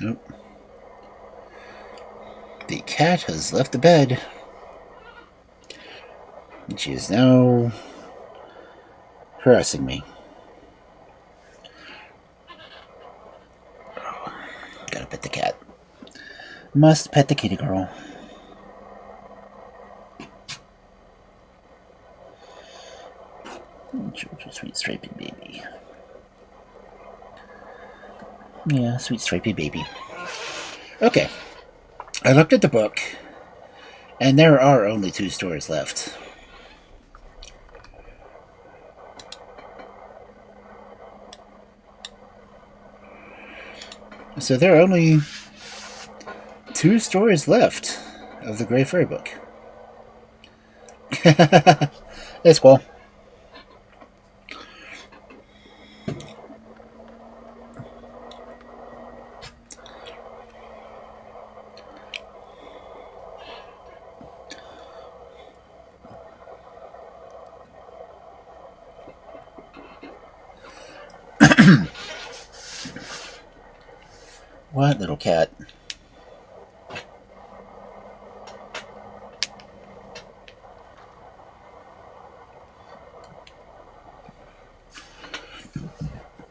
Oh. The cat has left the bed. And she is now harassing me. Gotta pet the cat. Must pet the kitty girl. Sweet stripy baby. Yeah, sweet stripy baby. Okay. I looked at the book, and there are only 2 stories left. So there are only 2 stories left of the Gray Fairy book. It's cool. What, little cat?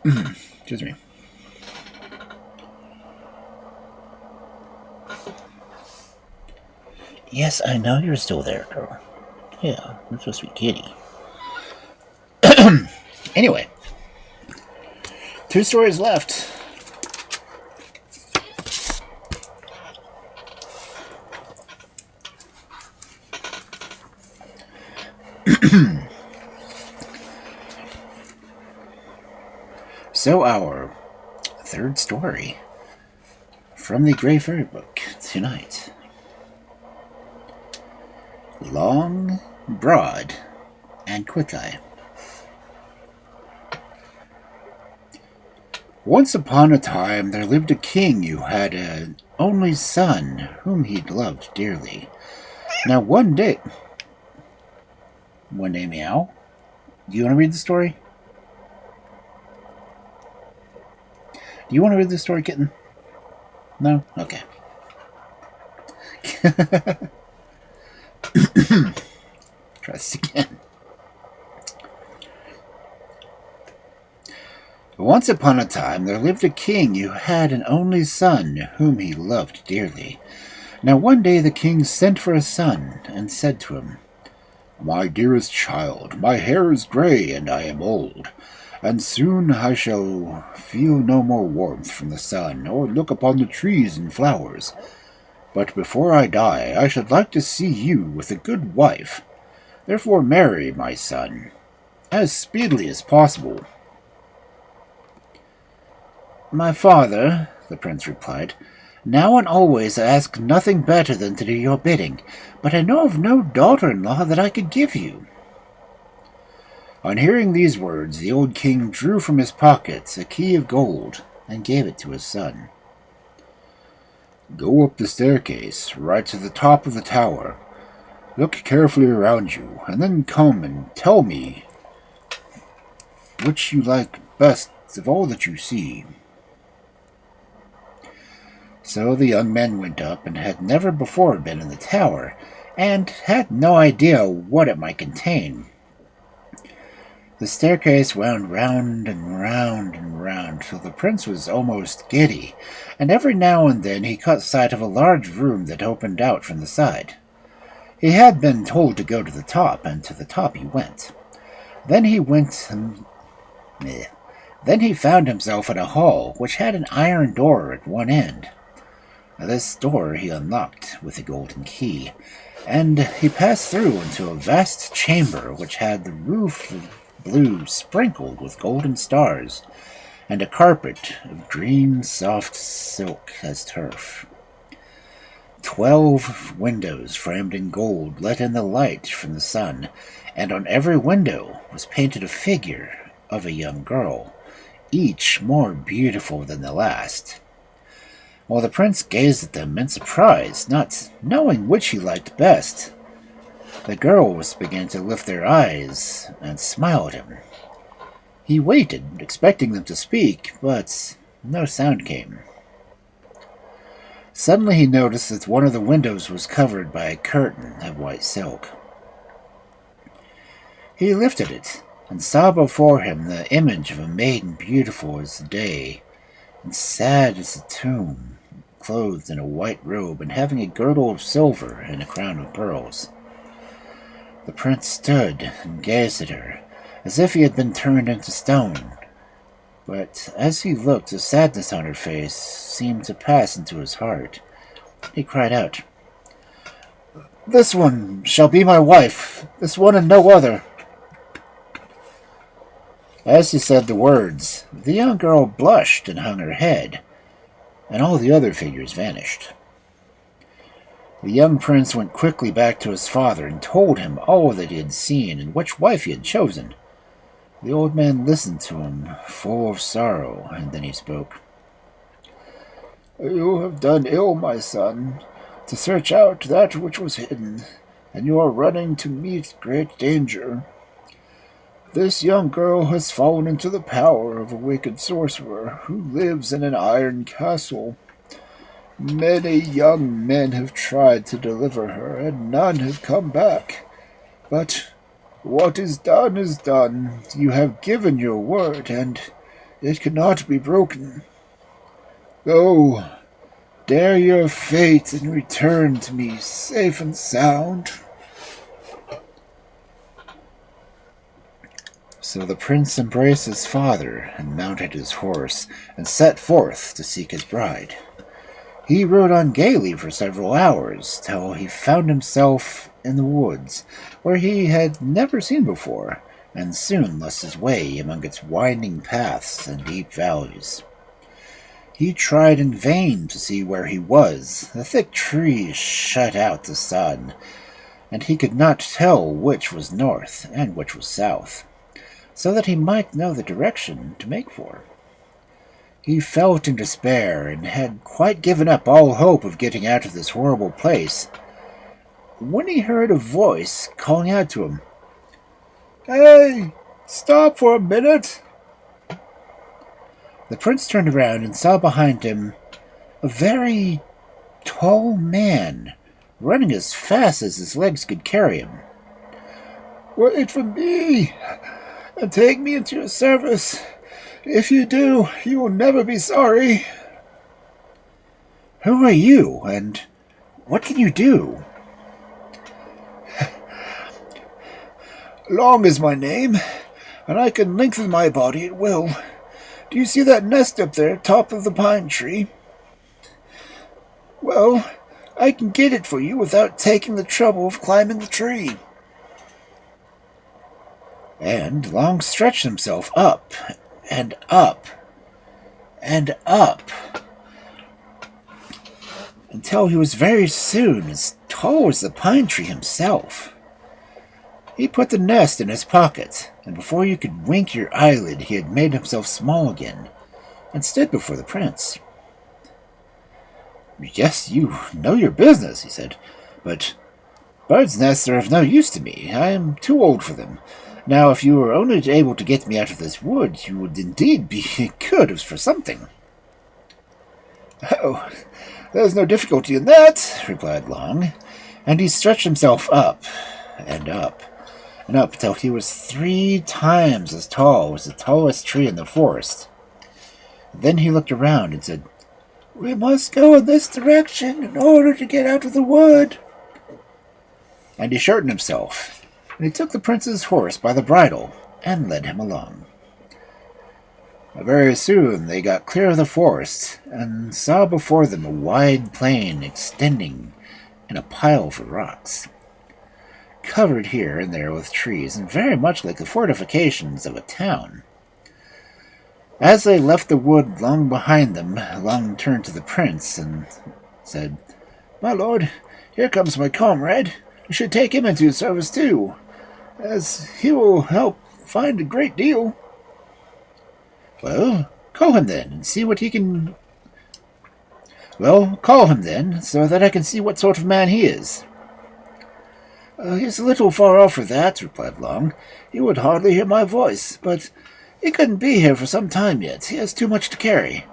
Excuse me. Yes, I know you're still there, girl. Yeah, you're so sweet kitty. Anyway, 2 stories left. So our 3rd story from the Gray Fairy book tonight. Long, Broad, and Quickeye. Once upon a time there lived a king who had an only son whom he loved dearly. Now one day, meow. Do you want to read the story? Do you want to read the story, kitten? No? Okay. Try this again. Once upon a time there lived a king who had an only son whom he loved dearly. Now one day the king sent for his son and said to him, "My dearest child, my hair is gray and I am old, and soon I shall feel no more warmth from the sun or look upon the trees and flowers. But before I die I should like to see you with a good wife. Therefore marry, my son, as speedily as possible." "My father," the prince replied, "now and always I ask nothing better than to do your bidding, but I know of no daughter-in-law that I could give you." On hearing these words, the old king drew from his pockets a key of gold and gave it to his son. "Go up the staircase, right to the top of the tower. Look carefully around you, and then come and tell me which you like best of all that you see." So the young man went up and had never before been in the tower, and had no idea what it might contain. The staircase wound round and round and round till the prince was almost giddy, and every now and then he caught sight of a large room that opened out from the side. He had been told to go to the top, and to the top he went. Then he found himself in a hall which had an iron door at one end. This door he unlocked with a golden key, and he passed through into a vast chamber which had the roof of blue sprinkled with golden stars, and a carpet of green soft silk as turf. 12 windows framed in gold let in the light from the sun, and on every window was painted a figure of a young girl, each more beautiful than the last. While the prince gazed at them in surprise, not knowing which he liked best, the girls began to lift their eyes and smile at him. He waited, expecting them to speak, but no sound came. Suddenly he noticed that one of the windows was covered by a curtain of white silk. He lifted it and saw before him the image of a maiden beautiful as the day and sad as a tomb, clothed in a white robe and having a girdle of silver and a crown of pearls. The prince stood and gazed at her, as if he had been turned into stone. But as he looked, the sadness on her face seemed to pass into his heart. He cried out, "This one shall be my wife, this one and no other." As he said the words, the young girl blushed and hung her head, and all the other figures vanished. The young prince went quickly back to his father and told him all that he had seen and which wife he had chosen. The old man listened to him, full of sorrow, and then he spoke. "You have done ill, my son, to search out that which was hidden, and you are running to meet great danger. This young girl has fallen into the power of a wicked sorcerer who lives in an iron castle. Many young men have tried to deliver her, and none have come back. But what is done is done. You have given your word, and it cannot be broken. Go, dare your fate, and return to me safe and sound." So the prince embraced his father and mounted his horse and set forth to seek his bride. He rode on gaily for several hours, till he found himself in the woods, where he had never seen before, and soon lost his way among its winding paths and deep valleys. He tried in vain to see where he was. The thick trees shut out the sun, and he could not tell which was north and which was south, so that he might know the direction to make for. He felt in despair and had quite given up all hope of getting out of this horrible place, when he heard a voice calling out to him, "Hey, stop for a minute!" The prince turned around and saw behind him a very tall man, running as fast as his legs could carry him. "Wait for me, and take me into your service. If you do, you will never be sorry." "Who are you, and what can you do?" "Long is my name, and I can lengthen my body at will. Do you see that nest up there, top of the pine tree? Well, I can get it for you without taking the trouble of climbing the tree." And Long stretched himself up and up and up until he was very soon as tall as the pine tree himself. He put the nest in his pocket, and before you could wink your eyelid he had made himself small again and stood before the prince. "Yes, you know your business," he said, "but birds' nests are of no use to me. I am too old for them. Now, if you were only able to get me out of this wood, you would indeed be good for something." "Oh, there's no difficulty in that," replied Long, and he stretched himself up and up and up till he was 3 times as tall as the tallest tree in the forest. Then he looked around and said, "We must go in this direction in order to get out of the wood." And he shortened himself, and he took the prince's horse by the bridle and led him along. Very soon they got clear of the forest and saw before them a wide plain extending in a pile of rocks, covered here and there with trees, and very much like the fortifications of a town. As they left the wood long behind them, Long turned to the prince and said, "My lord, here comes my comrade. You should take him into your service too, as he will help find a great deal." "Well, call him then, and see what he can... Well, call him then, so that I can see what sort of man he is." "He's a little far off for that," replied Long. "He would hardly hear my voice, but he couldn't be here for some time yet. He has too much to carry.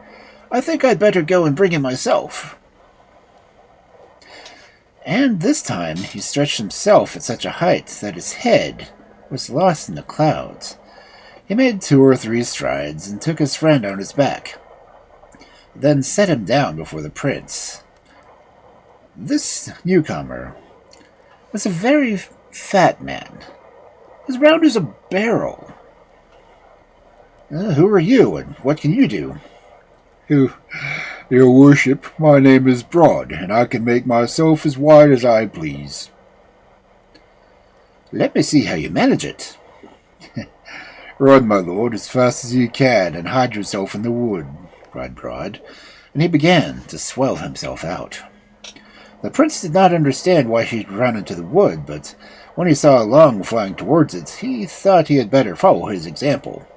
I think I'd better go and bring him myself." And this time he stretched himself at such a height that his head was lost in the clouds. He made 2 or 3 strides and took his friend on his back, then set him down before the prince. This newcomer was a very fat man, as round as a barrel. Who are you, and what can you do? Your worship, my name is Broad, and I can make myself as wide as I please. Let me see how you manage it. Run, my lord, as fast as you can, and hide yourself in the wood, cried Broad, and he began to swell himself out. The prince did not understand why he'd run into the wood, but when he saw Long flying towards it, he thought he had better follow his example.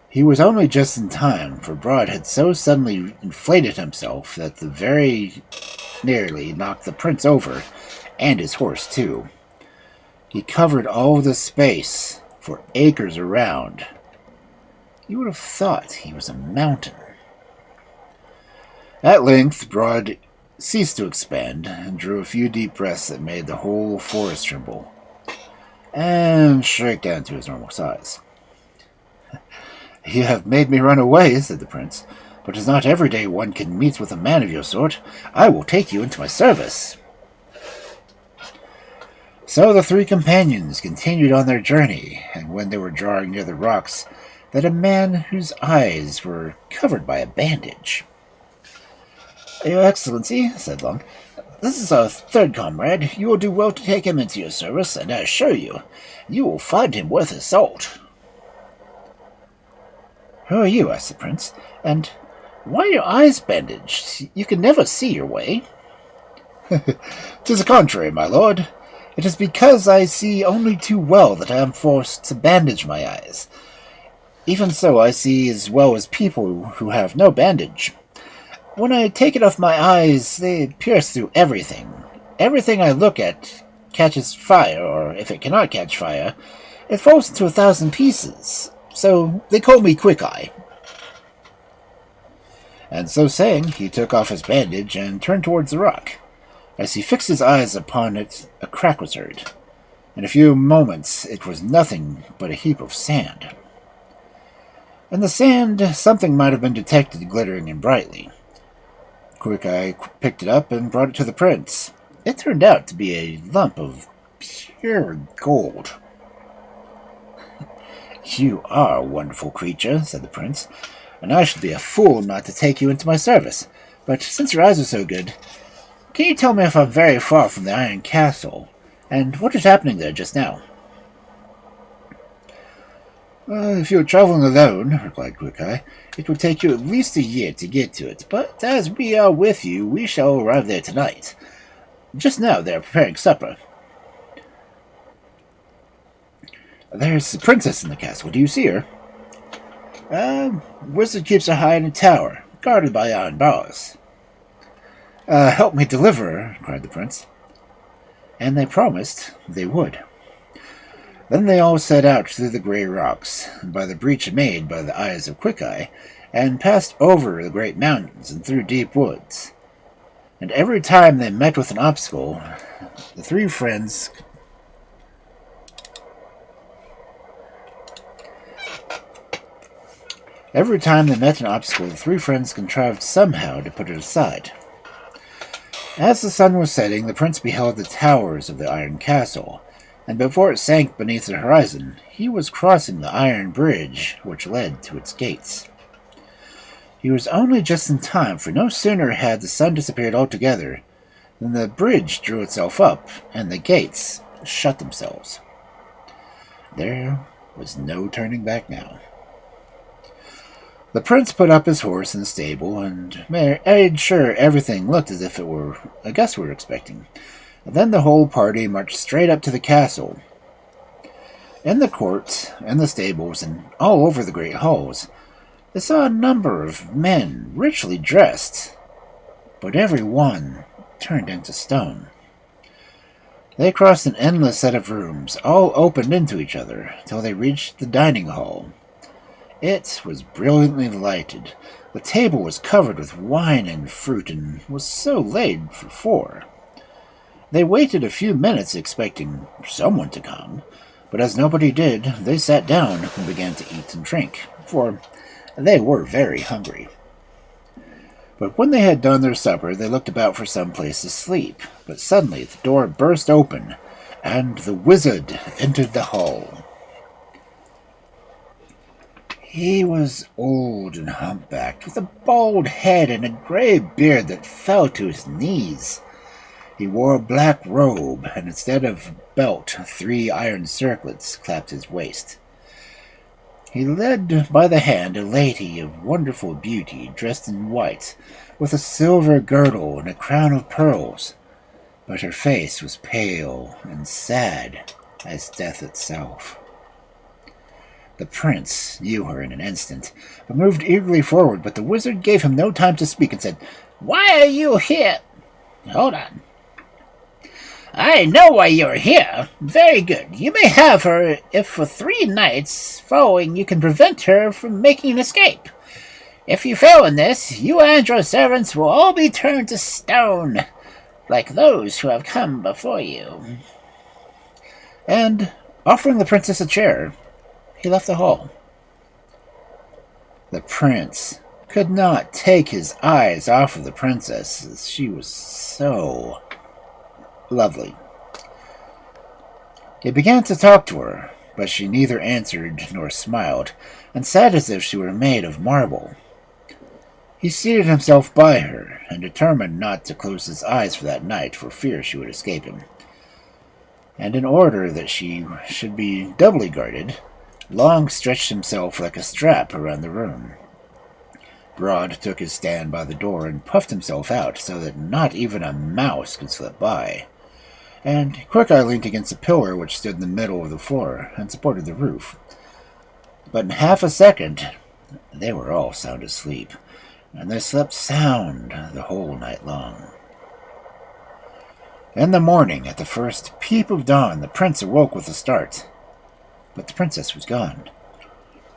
He was only just in time, for Broad had so suddenly inflated himself that the very nearly knocked the prince over, and his horse too. He covered all the space for acres around. You would have thought he was a mountain. At length, Broad ceased to expand, and drew a few deep breaths that made the whole forest tremble, and shrank down to his normal size. You have made me run away, said the prince, but it is not every day one can meet with a man of your sort. I will take you into my service. So the 3 companions continued on their journey, and when they were drawing near the rocks, met a man whose eyes were covered by a bandage. Your Excellency, said Long, this is our 3rd comrade. You will do well to take him into your service, and I assure you, you will find him worth his salt. Who are you? Asked the prince, and why are your eyes bandaged? You can never see your way. 'Tis the contrary, my lord. It is because I see only too well that I am forced to bandage my eyes. Even so, I see as well as people who have no bandage. When I take it off my eyes, they pierce through everything. Everything I look at catches fire, or if it cannot catch fire, it falls into 1,000 pieces. So they call me Quickeye. And so saying, he took off his bandage and turned towards the rock. As he fixed his eyes upon it, a crack was heard. In a few moments it was nothing but a heap of sand. In the sand, something might have been detected glittering and brightly. Quickeye picked it up and brought it to the prince. It turned out to be a lump of pure gold. You are a wonderful creature, said the prince, and I should be a fool not to take you into my service. But since your eyes are so good, can you tell me if I'm very far from the Iron Castle, and what is happening there just now? If you're traveling alone, replied Quickeye, it will take you at least a year to get to it, but as we are with you, we shall arrive there tonight. Just now they are preparing supper. There's the princess in the castle. Do you see her? Wizard keeps her high in a tower, guarded by iron bars. Help me deliver her, cried the prince. And they promised they would. Then they all set out through the grey rocks, by the breach made by the eyes of Quickeye, and passed over the great mountains and through deep woods. And every time they met with an obstacle, the 3 friends contrived somehow to put it aside. As the sun was setting, the prince beheld the towers of the Iron Castle, and before it sank beneath the horizon, he was crossing the iron bridge which led to its gates. He was only just in time, for no sooner had the sun disappeared altogether than the bridge drew itself up, and the gates shut themselves. There was no turning back now. The prince put up his horse in the stable, and made sure everything looked as if it were a guest we were expecting. And then the whole party marched straight up to the castle. In the courts, and the stables, and all over the great halls, they saw a number of men richly dressed, but every one turned into stone. They crossed an endless set of rooms, all opened into each other, till they reached the dining hall. It was brilliantly lighted. The table was covered with wine and fruit, and was so laid for 4. They waited a few minutes expecting someone to come, but as nobody did, they sat down and began to eat and drink, for they were very hungry. But when they had done their supper, they looked about for some place to sleep, but suddenly the door burst open, and the wizard entered the hall. He was old and humpbacked, with a bald head and a gray beard that fell to his knees. He wore a black robe, and instead of belt, 3 iron circlets clapped his waist. He led by the hand a lady of wonderful beauty, dressed in white, with a silver girdle and a crown of pearls, but her face was pale and sad as death itself. The prince knew her in an instant, but moved eagerly forward, but the wizard gave him no time to speak and said, "Why are you here?" "Hold on. I know why you're here. Very good. You may have her if for 3 nights following you can prevent her from making an escape. If you fail in this, you and your servants will all be turned to stone, like those who have come before you." And, offering the princess a chair, he left the hall. The prince could not take his eyes off of the princess, as she was so lovely. He began to talk to her, but she neither answered nor smiled, and sat as if she were made of marble. He seated himself by her, and determined not to close his eyes for that night, for fear she would escape him. And in order that she should be doubly guarded, Long stretched himself like a strap around the room. Broad took his stand by the door and puffed himself out so that not even a mouse could slip by. And Quickeye leaned against a pillar which stood in the middle of the floor and supported the roof. But in half a second, they were all sound asleep, and they slept sound the whole night long. In the morning, at the first peep of dawn, the prince awoke with a start. But the princess was gone.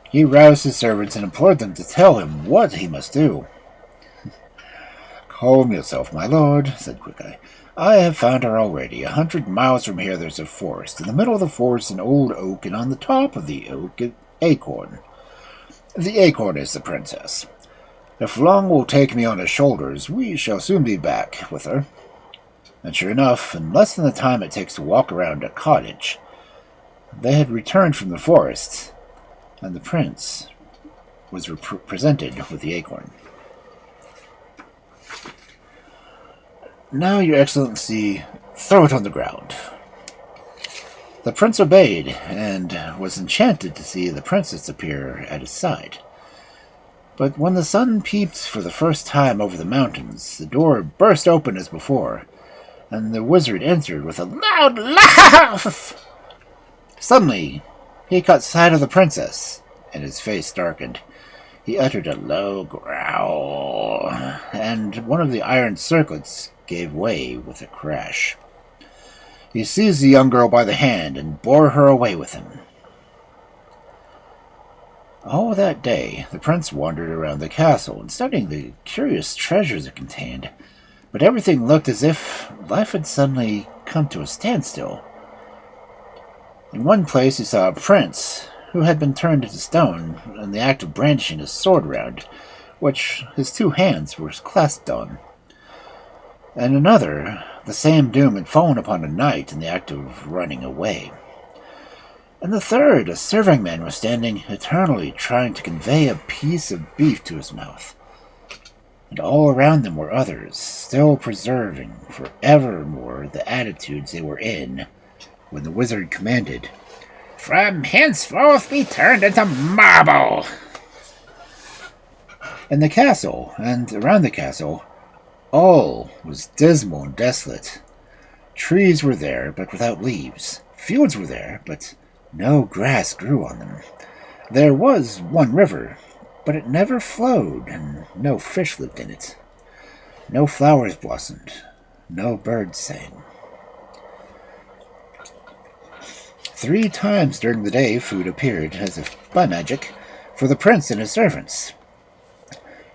He roused his servants and implored them to tell him what he must do. "Calm yourself, my lord," said Quickeye. "I have found her already. 100 miles from here there's a forest. In the middle of the forest an old oak, and on the top of the oak an acorn. The acorn is the princess. If Long will take me on his shoulders, we shall soon be back with her." And sure enough, in less than the time it takes to walk around a cottage, they had returned from the forest, and the prince was presented with the acorn. "Now, your excellency, throw it on the ground." The prince obeyed, and was enchanted to see the princess appear at his side. But when the sun peeped for the first time over the mountains, the door burst open as before, and the wizard entered with a loud laugh. Suddenly, he caught sight of the princess, and his face darkened. He uttered a low growl, and one of the iron circlets gave way with a crash. He seized the young girl by the hand and bore her away with him. All that day, the prince wandered around the castle and studying the curious treasures it contained, but everything looked as if life had suddenly come to a standstill. In one place he saw a prince who had been turned into stone in the act of brandishing his sword around, which his 2 hands were clasped on. And another, the same doom had fallen upon a knight in the act of running away. And the third, a serving man, was standing eternally trying to convey a piece of beef to his mouth. And all around them were others, still preserving for evermore the attitudes they were in when the wizard commanded, "From henceforth be turned into marble!" In the castle, and around the castle, all was dismal and desolate. Trees were there, but without leaves. Fields were there, but no grass grew on them. There was one river, but it never flowed, and no fish lived in it. No flowers blossomed, no birds sang. 3 times during the day food appeared, as if by magic, for the prince and his servants.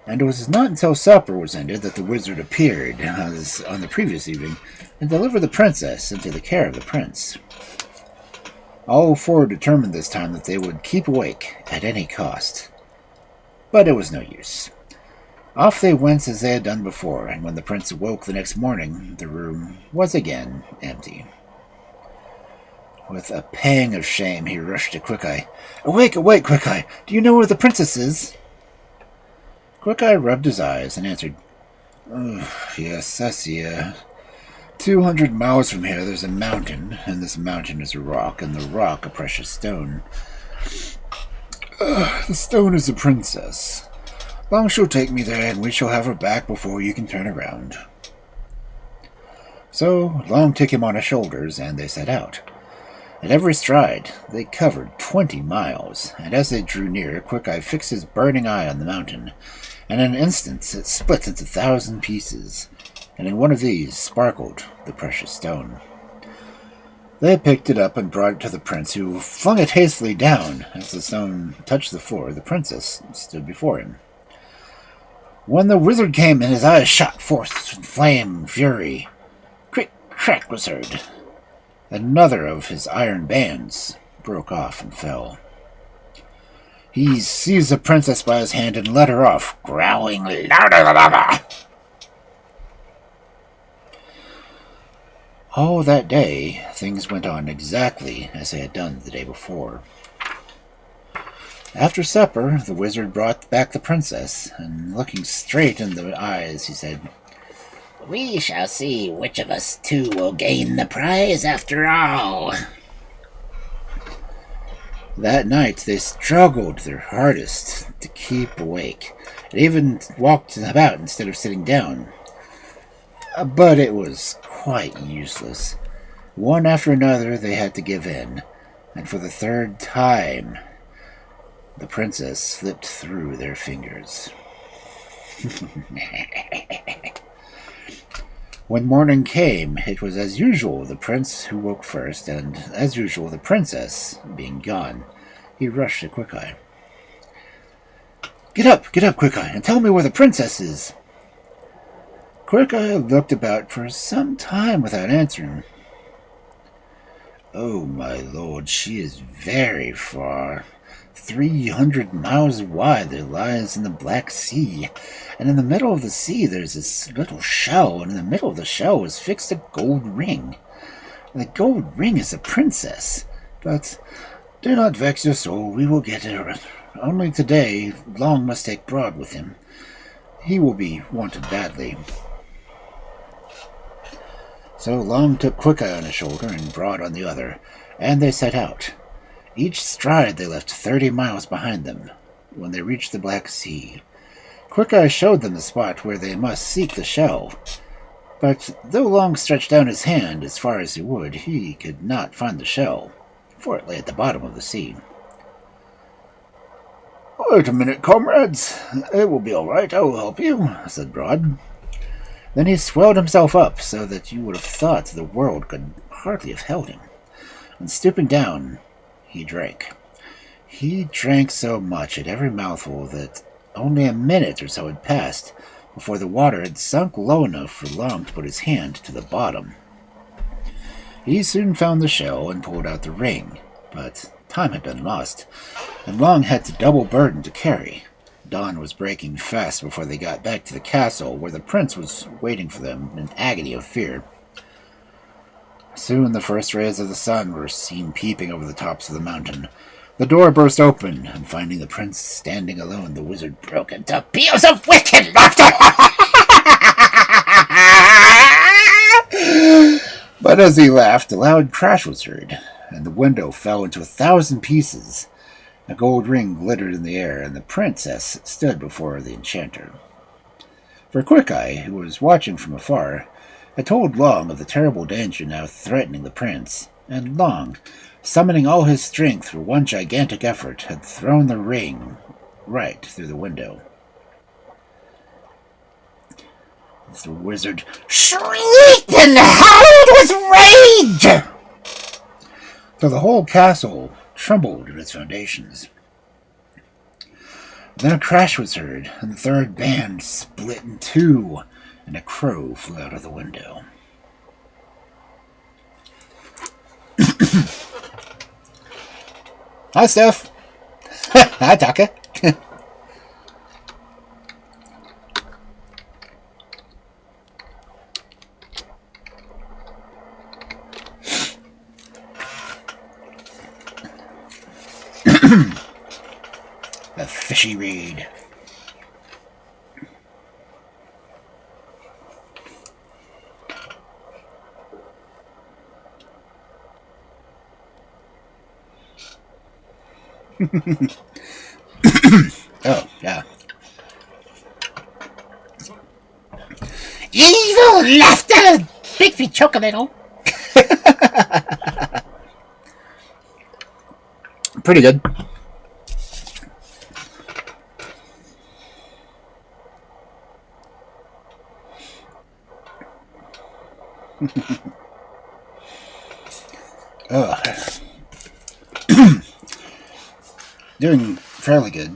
And it was not until supper was ended that the wizard appeared, as on the previous evening, and delivered the princess into the care of the prince. All four determined this time that they would keep awake at any cost. But it was no use. Off they went as they had done before, and when the prince awoke the next morning, the room was again empty. With a pang of shame, he rushed to Quickeye. "Awake, awake, Quickeye! Do you know where the princess is?" Quickeye rubbed his eyes and answered, "Oh, yes, I see her. 200 miles from here there's a mountain, and this mountain is a rock, and the rock a precious stone. The stone is a princess. Long she'll take me there, and we shall have her back before you can turn around." So Long took him on his shoulders, and they set out. At every stride, they covered 20 miles, and as they drew near, Quickeye fixed his burning eye on the mountain, and in an instant it split into 1,000 pieces, and in one of these sparkled the precious stone. They picked it up and brought it to the prince, who flung it hastily down. As the stone touched the floor, the princess stood before him. When the wizard came in, his eyes shot forth flame and fury. Crick, crack was heard. Another of his iron bands broke off and fell. He seized the princess by his hand and led her off, growling louder than ever. All that day, things went on exactly as they had done the day before. After supper, the wizard brought back the princess, and looking straight in the eyes, he said, "We shall see which of us two will gain the prize after all." That night they struggled their hardest to keep awake, and even walked about instead of sitting down. But it was quite useless. One after another they had to give in, and for the third time the princess slipped through their fingers. When morning came, it was as usual the prince who woke first, and as usual the princess being gone, he rushed to Quickeye. Get up, Quickeye, and tell me where the princess is." Quickeye looked about for some time without answering. "Oh, my lord, she is very far. 300 miles wide there lies in the Black Sea, and in the middle of the sea there's this little shell, and in the middle of the shell is fixed a gold ring. The gold ring is a princess, but do not vex your soul, we will get her. Only today Long must take Broad with him. He will be wanted badly." So Long took Quickeye on his shoulder and Broad on the other, and they set out. Each stride they left 30 miles behind them. When they reached the Black Sea, Quickeye showed them the spot where they must seek the shell. But though Long stretched down his hand as far as he would, he could not find the shell, for it lay at the bottom of the sea. "Wait a minute, comrades. It will be all right. I will help you," said Broad. Then he swelled himself up so that you would have thought the world could hardly have held him, and stooping down, he drank. He drank so much at every mouthful that only a minute or so had passed before the water had sunk low enough for Long to put his hand to the bottom. He soon found the shell and pulled out the ring, but time had been lost, and Long had to double burden to carry. Dawn was breaking fast before they got back to the castle, where the prince was waiting for them in agony of fear. Soon the first rays of the sun were seen peeping over the tops of the mountain. The door burst open, and finding the prince standing alone, the wizard broke into peals of wicked laughter. But as he laughed, a loud crash was heard, and the window fell into 1,000 pieces. A gold ring glittered in the air, and the princess stood before the enchanter. For Quickeye, who was watching from afar, had told Long of the terrible danger now threatening the prince, and Long, summoning all his strength for one gigantic effort, had thrown the ring right through the window. The wizard shrieked and howled with rage, so the whole castle trembled in its foundations. Then a crash was heard, and the third band split in two, and a crow flew out of the window. Hi, Steph. Hi, Taka. A fishy reed. Oh, yeah. Evil laughter makes me choke a little. Pretty good. Doing fairly good.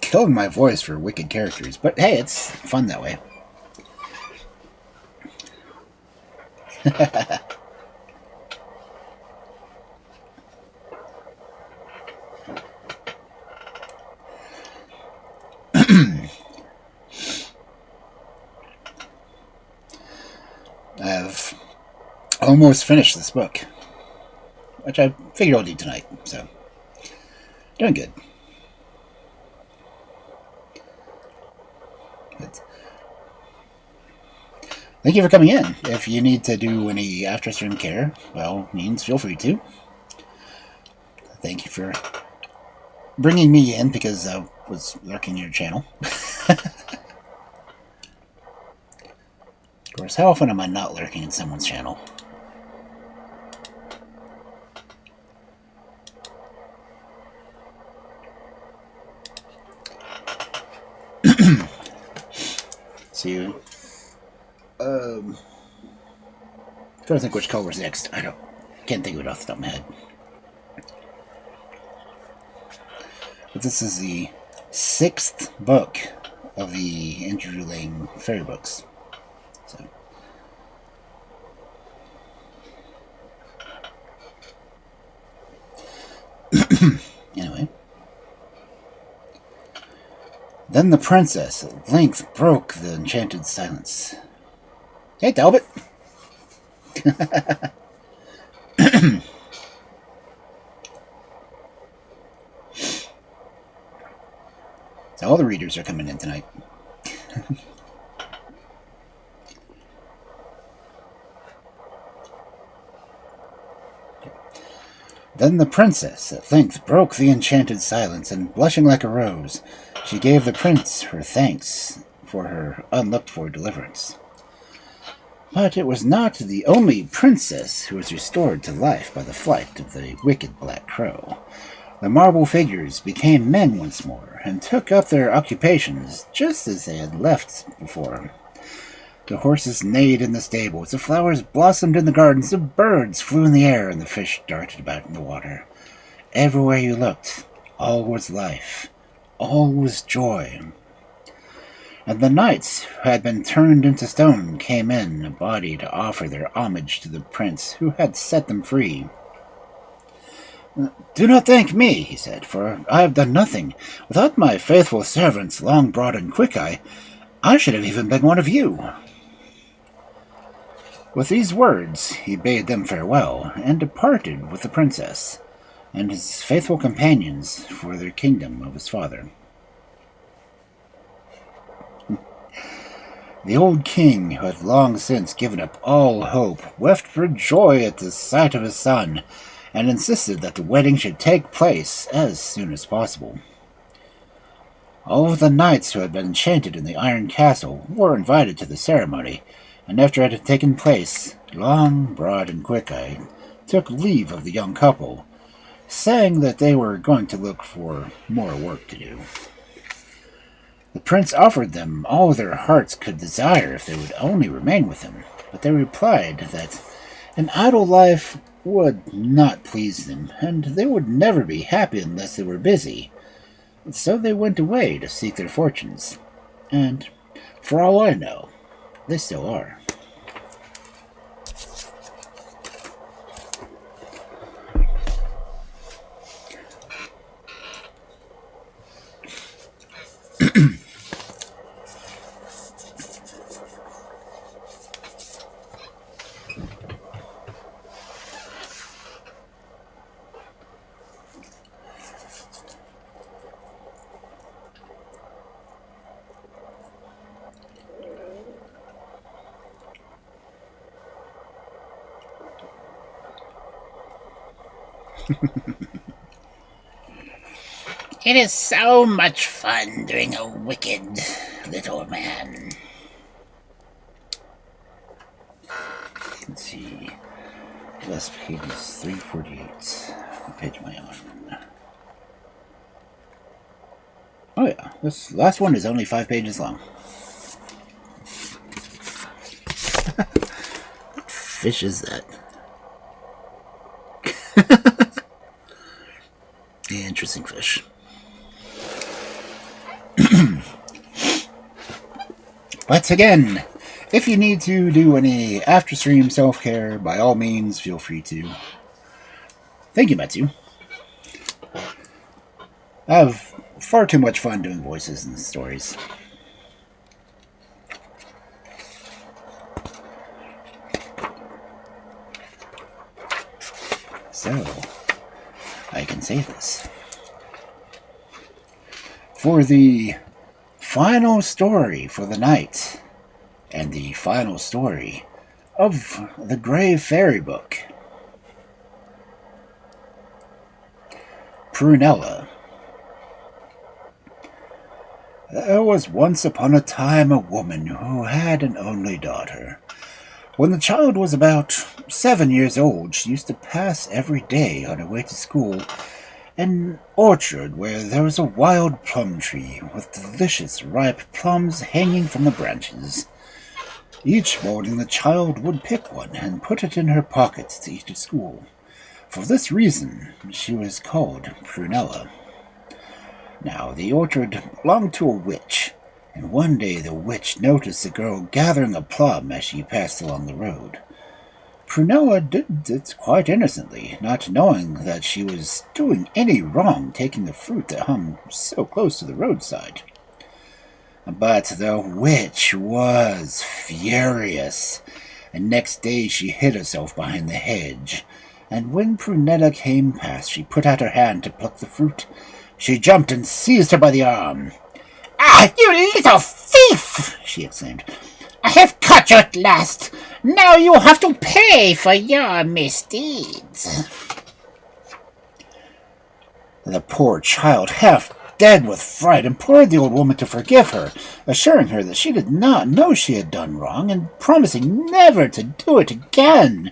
Killed my voice for wicked characters, but hey, it's fun that way. I've almost finished this book, which I figured I'll do tonight, so doing good. But thank you for coming in. If you need to do any after stream care, by all means, feel free to. Thank you for bringing me in because I was lurking your channel. Of course, how often am I not lurking in someone's channel? See, trying to think which color's next. Can't think of it off the top of my head. But this is the 6th book of the Andrew Lang fairy books. So. Anyway. Then the princess at length broke the enchanted silence. Hey, Talbot! So all the readers are coming in tonight. Then the princess at length broke the enchanted silence, and blushing like a rose, she gave the prince her thanks for her unlooked-for deliverance. But it was not the only princess who was restored to life by the flight of the wicked Black Crow. The marble figures became men once more, and took up their occupations just as they had left before. The horses neighed in the stables, the flowers blossomed in the gardens, the birds flew in the air, and the fish darted about in the water. Everywhere you looked, all was life, all was joy. And the knights who had been turned into stone came in a body to offer their homage to the prince who had set them free. "Do not thank me," he said, "for I have done nothing. Without my faithful servants, Longbroad and Quickeye, I should have even been one of you." With these words, he bade them farewell, and departed with the princess and his faithful companions for the kingdom of his father. The old king, who had long since given up all hope, wept for joy at the sight of his son, and insisted that the wedding should take place as soon as possible. All of the knights who had been enchanted in the Iron Castle were invited to the ceremony, and after it had taken place, Long, Broad, and Quickeye took leave of the young couple, saying that they were going to look for more work to do. The prince offered them all their hearts could desire if they would only remain with him, but they replied that an idle life would not please them, and they would never be happy unless they were busy. So they went away to seek their fortunes. And, for all I know, they still are. It is so much fun doing a wicked little man. Let's see. Last page is 348. What page am I on? Oh yeah, this last one is only 5 pages long. What fish is that? Interesting fish. Once again, if you need to do any after-stream self-care, by all means, feel free to. Thank you, Matsu. I have far too much fun doing voices and stories. So, I can save this. For the final story for the night, and the final story of the Grey Fairy Book, Prunella. There was once upon a time a woman who had an only daughter. When the child was about 7 years old, she used to pass every day on her way to school an orchard where there was a wild plum tree with delicious ripe plums hanging from the branches. Each morning the child would pick one and put it in her pocket to eat at school. For this reason, she was called Prunella. Now, the orchard belonged to a witch, and one day the witch noticed the girl gathering a plum as she passed along the road. Prunella did it quite innocently, not knowing that she was doing any wrong taking the fruit that hung so close to the roadside. But the witch was furious, and next day she hid herself behind the hedge, and when Prunella came past she put out her hand to pluck the fruit. She jumped and seized her by the arm. "Ah, you little thief!" she exclaimed. "I have caught you at last! Now you have to pay for your misdeeds." The poor child, half dead with fright, implored the old woman to forgive her, assuring her that she did not know she had done wrong, and promising never to do it again.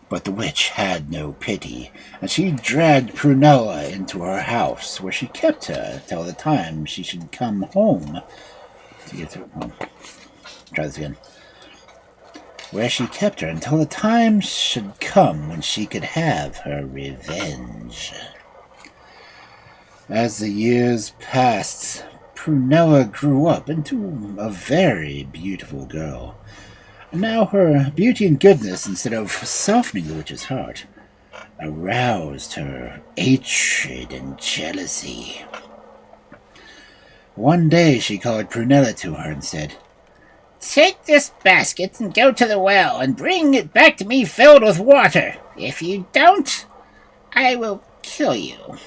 But the witch had no pity, and she dragged Prunella into her house, where she kept her till the time she should come home to get her home. Try this again. Where she kept her until the time should come when she could have her revenge. As the years passed, Prunella grew up into a very beautiful girl. Now her beauty and goodness, instead of softening the witch's heart, aroused her hatred and jealousy. One day she called Prunella to her and said, "Take this basket and go to the well and bring it back to me filled with water. If you don't, I will kill you."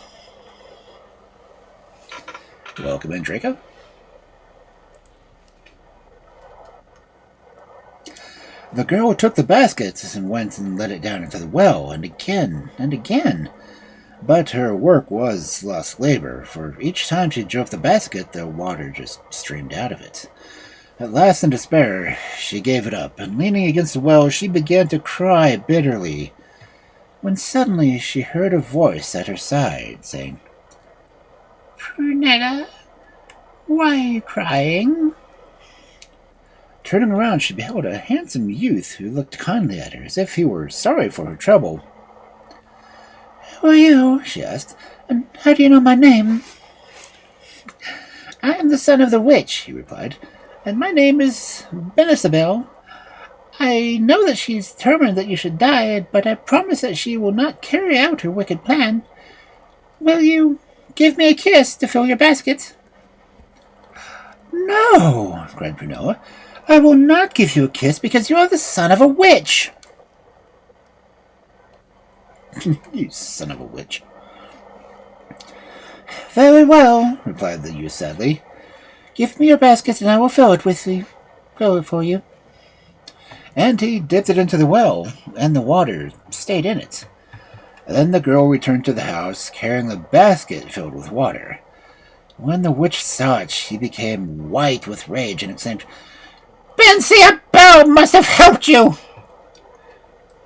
"Welcome in, Draco." The girl took the basket and went and let it down into the well, and again. But her work was lost labor, for each time she drove the basket, the water just streamed out of it. At last, in despair, she gave it up, and leaning against the well, she began to cry bitterly, when suddenly she heard a voice at her side, saying, "Prunella, why are you crying?" Turning around, she beheld a handsome youth who looked kindly at her, as if he were sorry for her trouble. "Who are you?" she asked, "and how do you know my name?" I am the son of the witch, he replied, and my name is Benisabel. I know that she is determined that you should die, but I promise that she will not carry out her wicked plan. Will you give me a kiss to fill your basket? No, cried Prunella. I will not give you a kiss because you are the son of a witch. You son of a witch. Very well, replied the youth sadly. Give me your basket and I will fill it for you. And he dipped it into the well, and the water stayed in it. And then the girl returned to the house, carrying the basket filled with water. When the witch saw it, she became white with rage and exclaimed, Benisabel must have helped you!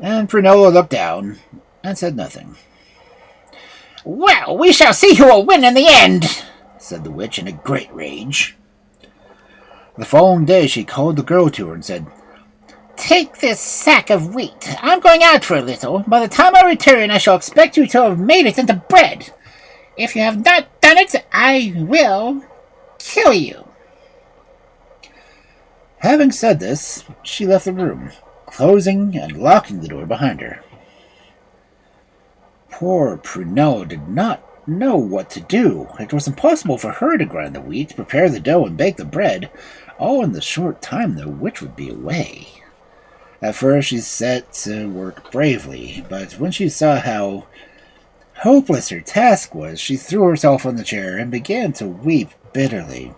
And Prunella looked down and said nothing. Well, we shall see who will win in the end, said the witch in a great rage. The following day she called the girl to her and said, Take this sack of wheat. I'm going out for a little. By the time I return, I shall expect you to have made it into bread. If you have not done it, I will kill you. Having said this, she left the room, closing and locking the door behind her. Poor Prunella did not know what to do. It was impossible for her to grind the wheat, prepare the dough, and bake the bread, all in the short time the witch would be away. At first she set to work bravely, but when she saw how hopeless her task was, she threw herself on the chair and began to weep bitterly.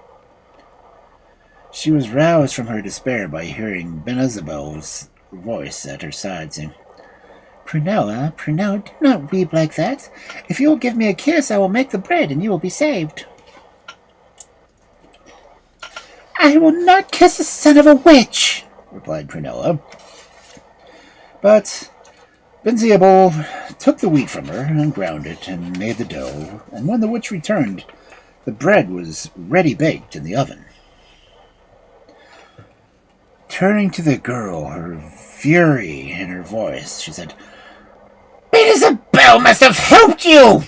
She was roused from her despair by hearing Benisabel's voice at her side saying, Prunella, do not weep like that. If you will give me a kiss, I will make the bread and you will be saved. I will not kiss the son of a witch, replied Prunella. But Benisabel took the wheat from her and ground it and made the dough, and when the witch returned, the bread was ready baked in the oven. Turning to the girl, her fury in her voice, she said, Benisabel must have helped you!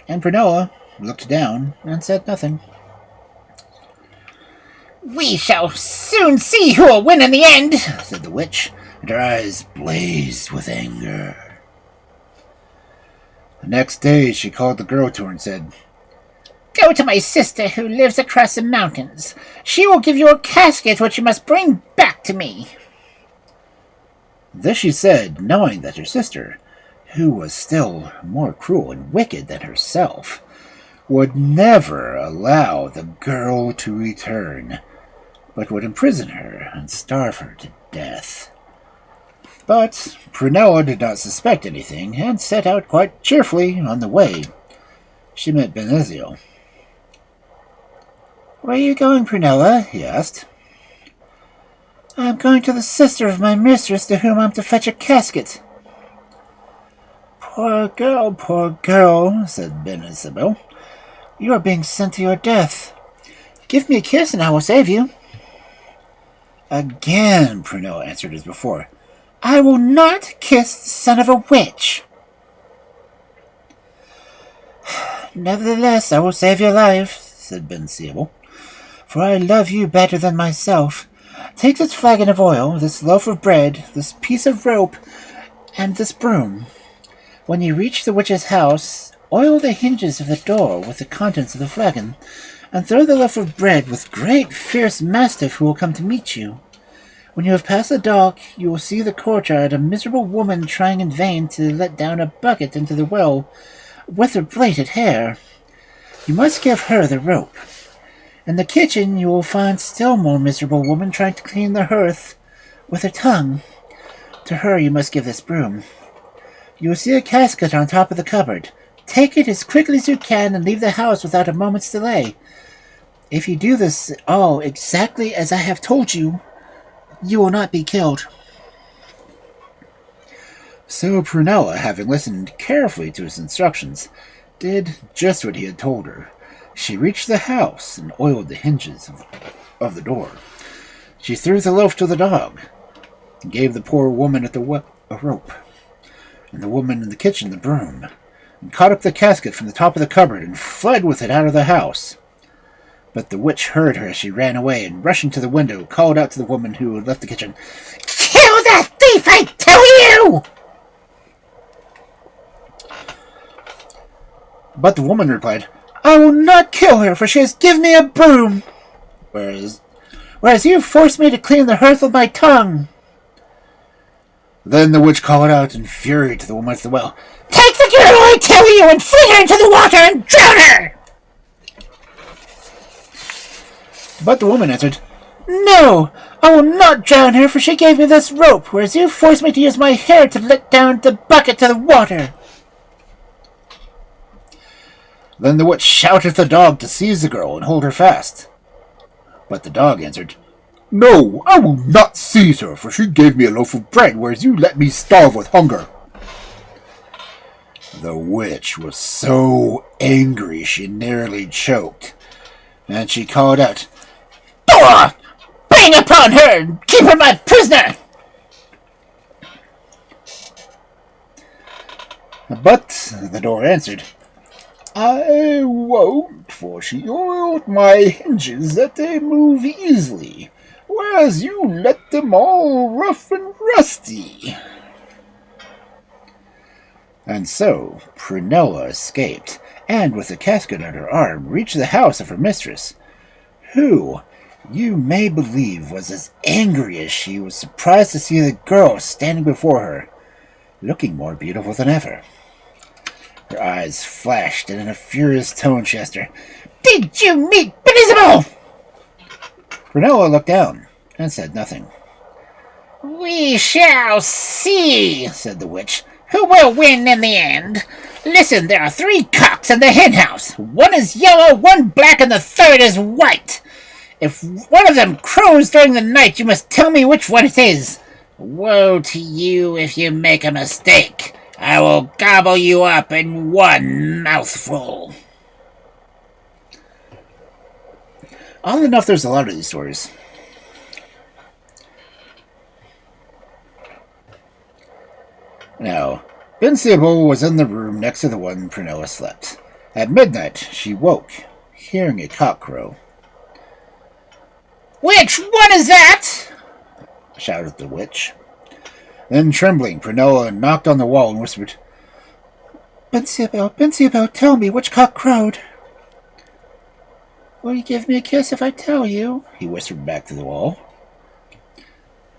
And Prunella looked down and said nothing. We shall soon see who will win in the end, said the witch, and her eyes blazed with anger. The next day she called the girl to her and said, Go to my sister who lives across the mountains. She will give you a casket which you must bring back to me. This she said, knowing that her sister, who was still more cruel and wicked than herself, would never allow the girl to return, but would imprison her and starve her to death. But Prunella did not suspect anything, and set out quite cheerfully on the way. She met Benisabel. Where are you going, Prunella? He asked. I am going to the sister of my mistress to whom I am to fetch a casket. Poor girl, said Benisabel. You are being sent to your death. Give me a kiss and I will save you. Again, Prunella answered as before. I will not kiss the son of a witch. Nevertheless, I will save your life, said Benisabel, for I love you better than myself. Take this flagon of oil, this loaf of bread, this piece of rope, and this broom. When you reach the witch's house, oil the hinges of the door with the contents of the flagon, and throw the loaf of bread with great fierce mastiff who will come to meet you. When you have passed the dock, you will see the courtyard a miserable woman trying in vain to let down a bucket into the well with her plaited hair. You must give her the rope. In the kitchen you will find still more miserable woman trying to clean the hearth with her tongue. To her you must give this broom. You will see a casket on top of the cupboard. Take it as quickly as you can and leave the house without a moment's delay. If you do this all exactly as I have told you, you will not be killed. So Prunella, having listened carefully to his instructions, did just what he had told her. She reached the house and oiled the hinges of the door. She threw the loaf to the dog, and gave the poor woman at the well a rope, and the woman in the kitchen the broom, and caught up the casket from the top of the cupboard and fled with it out of the house. But the witch heard her as she ran away and, rushing to the window, called out to the woman who had left the kitchen, "Kill that thief, I tell you!" But the woman replied, "I will not kill her, for she has given me a broom, whereas you forced me to clean the hearth with my tongue." Then the witch called out in fury to the woman at the well, "Take the girl, I tell you, and fling her into the water and drown her!" But the woman answered, "No, I will not drown her, for she gave me this rope, whereas you forced me to use my hair to let down the bucket to the water." Then the witch shouted at the dog to seize the girl and hold her fast. But the dog answered, "No, I will not seize her, for she gave me a loaf of bread, whereas you let me starve with hunger." The witch was so angry she nearly choked, and she called out, "Door! Bring upon her and keep her my prisoner!" But the door answered, "I won't, for she oiled my hinges that they move easily, whereas you let them all rough and rusty." And so Prunella escaped, and with the casket under her arm reached the house of her mistress, who, you may believe, was as angry as she was surprised to see the girl standing before her, looking more beautiful than ever. Her eyes flashed, and in a furious tone she asked her, "Did you meet Beelzebul?" Prunella looked down and said nothing. "We shall see," said the witch. "Who will win in the end? Listen, there are 3 cocks in the hen house. One is yellow, one black, and the third is white. If one of them crows during the night, you must tell me which one it is. Woe to you if you make a mistake. I will gobble you up in one mouthful." Oddly enough, there's a lot of these stories. Now, Beelzebul was in the room next to the one Prunella slept. At midnight, she woke, hearing a cock crow. "Which one is that?" shouted the witch. Then, trembling, Prunella knocked on the wall and whispered, Beelzebul, tell me which cock crowed." "Will you give me a kiss if I tell you?" he whispered back to the wall.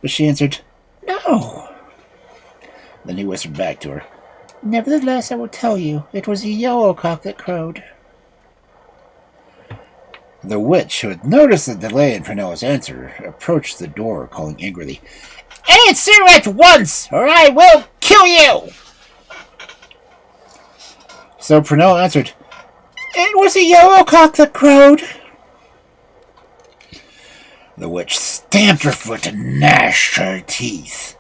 But she answered, "No." Then he whispered back to her, "Nevertheless, I will tell you. It was a yellow cock that crowed." The witch, who had noticed the delay in Prunella's answer, approached the door, calling angrily, "Answer at once, or I will kill you!" So Prunella answered, "It was a yellow cock that crowed." The witch stamped her foot and gnashed her teeth.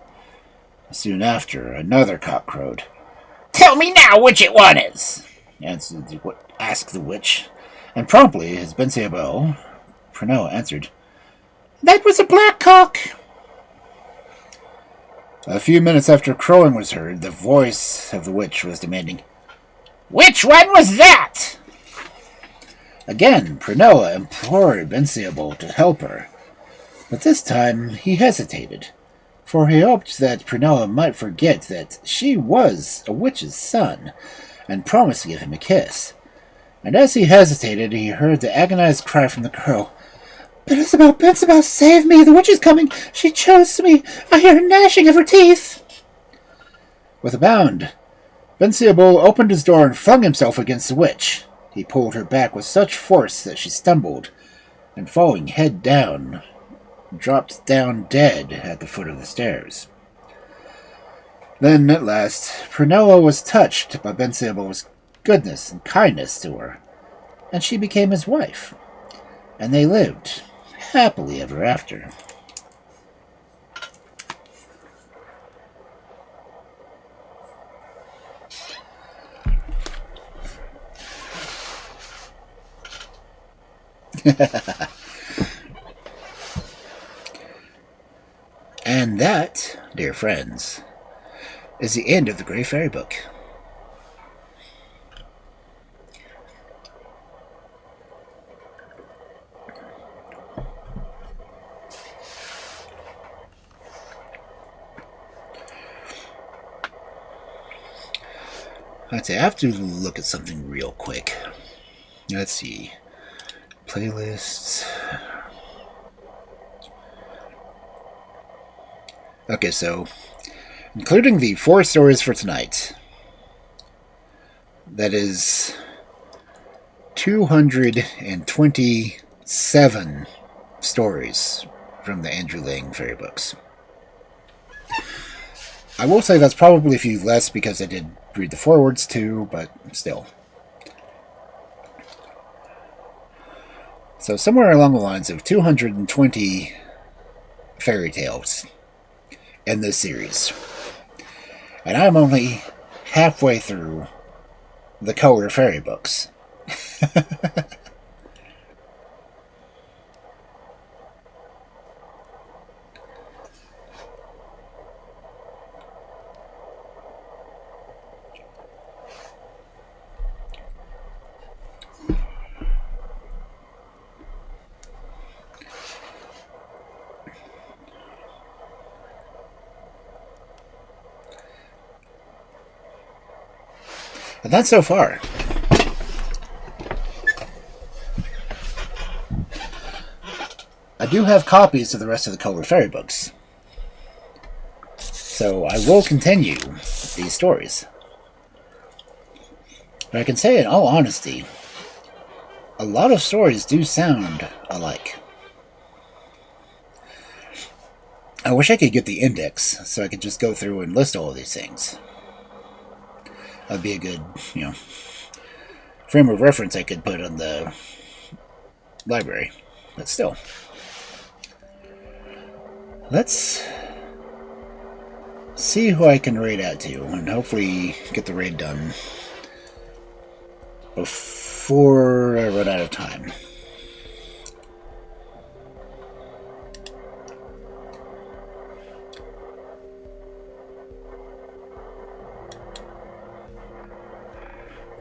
Soon after, another cock crowed. "Tell me now which it one is," asked the witch, and promptly, as Beelzebul, Prunella answered, "That was a black cock." A few minutes after crowing was heard, the voice of the witch was demanding, "Which one was that?" Again, Prunella implored Beelzebul to help her, but this time he hesitated, for he hoped that Prunella might forget that she was a witch's son, and promised to give him a kiss. And as he hesitated, he heard the agonized cry from the girl, Beelzebul, save me! The witch is coming! She chose me! I hear her gnashing of her teeth!" With a bound, Beelzebul opened his door and flung himself against the witch. He pulled her back with such force that she stumbled, and falling head down, dropped down dead at the foot of the stairs. Then, at last, Prunella was touched by Beelzebul's goodness and kindness to her, and she became his wife, and they lived happily ever after. And that, dear friends, is the end of the Grey Fairy Book. I'd say I have to look at something real quick. Let's see. Playlists. Okay, so including the 4 stories for tonight, that is 227 stories from the Andrew Lang fairy books. I will say that's probably a few less because I did read the forewords too, but still. So somewhere along the lines of 220 fairy tales in this series. And I'm only halfway through the color fairy books. And that's so far. I do have copies of the rest of the color fairy books, so I will continue these stories. But I can say in all honesty, a lot of stories do sound alike. I wish I could get the index so I could just go through and list all of these things. That'd be a good, frame of reference I could put on the library. But still. Let's see who I can raid out to, and hopefully get the raid done before I run out of time.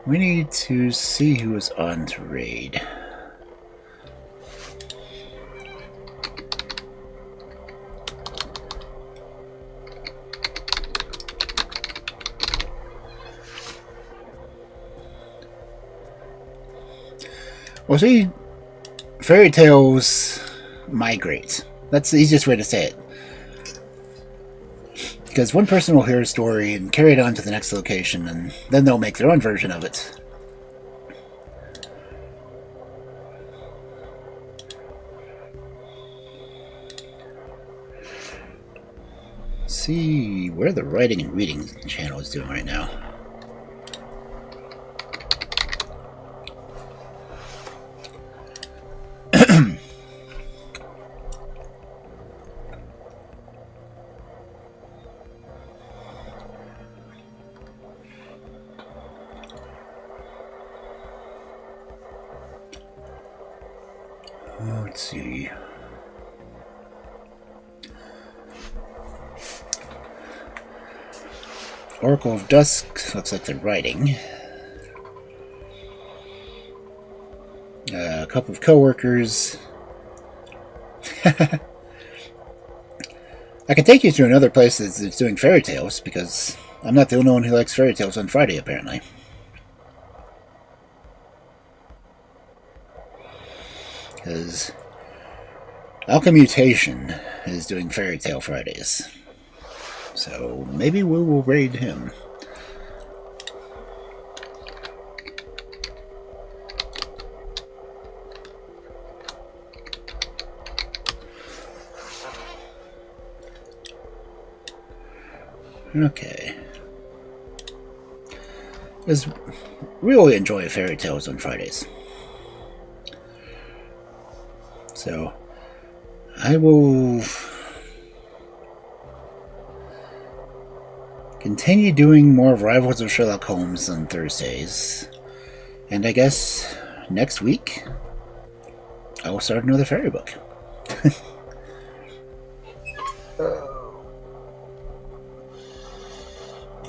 We need to see who is on to raid. Well, see, fairy tales migrate. That's the easiest way to say it. Because one person will hear a story and carry it on to the next location, and then they'll make their own version of it. See where the writing and reading channel is doing right now. Let's see. Oracle of Dusk looks like they're writing. A couple of co-workers. I can take you to another place that's doing fairy tales, because I'm not the only one who likes fairy tales on Friday, apparently. Because Alchemutation is doing Fairy Tale Fridays. So maybe we will raid him. Okay. Because we really enjoy fairy tales on Fridays. So I will continue doing more of Rivals of Sherlock Holmes on Thursdays. And I guess next week I will start another fairy book.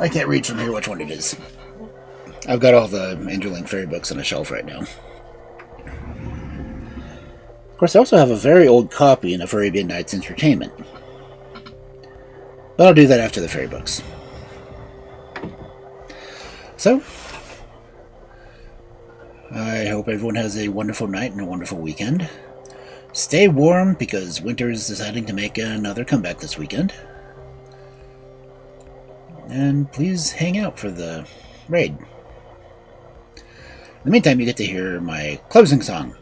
I can't read from here which one it is. I've got all the Andrew fairy books on a shelf right now. Of course, I also have a very old copy in of Arabian Nights Entertainment. But I'll do that after the fairy books. So, I hope everyone has a wonderful night and a wonderful weekend. Stay warm because winter is deciding to make another comeback this weekend. And please hang out for the raid. In the meantime, you get to hear my closing song,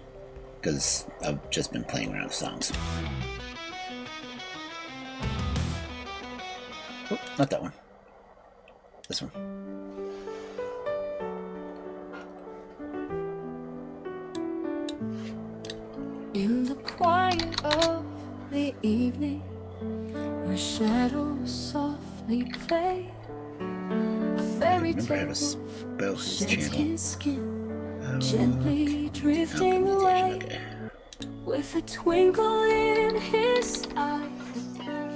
because I've just been playing around with songs. Oh, not that one. This one. In the quiet of the evening, where shadows softly play, a fairy Remember how tale to spell his sheds channel. his skin, gently drifting away, with a twinkle in his eye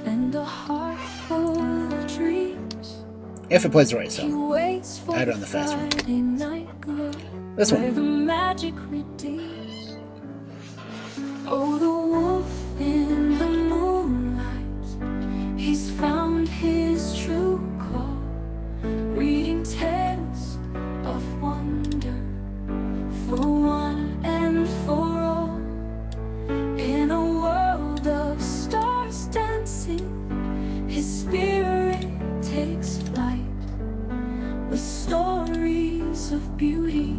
and a heart full of dreams. If it plays the right He song. waits for Add the on the fast one. Friday night glow, This where one. the magic redeems. Oh, the wolf in the moonlight, he's found his true call, reading tales of wonder for one and for all. In a world of stars dancing, his spirit takes flight, with stories of beauty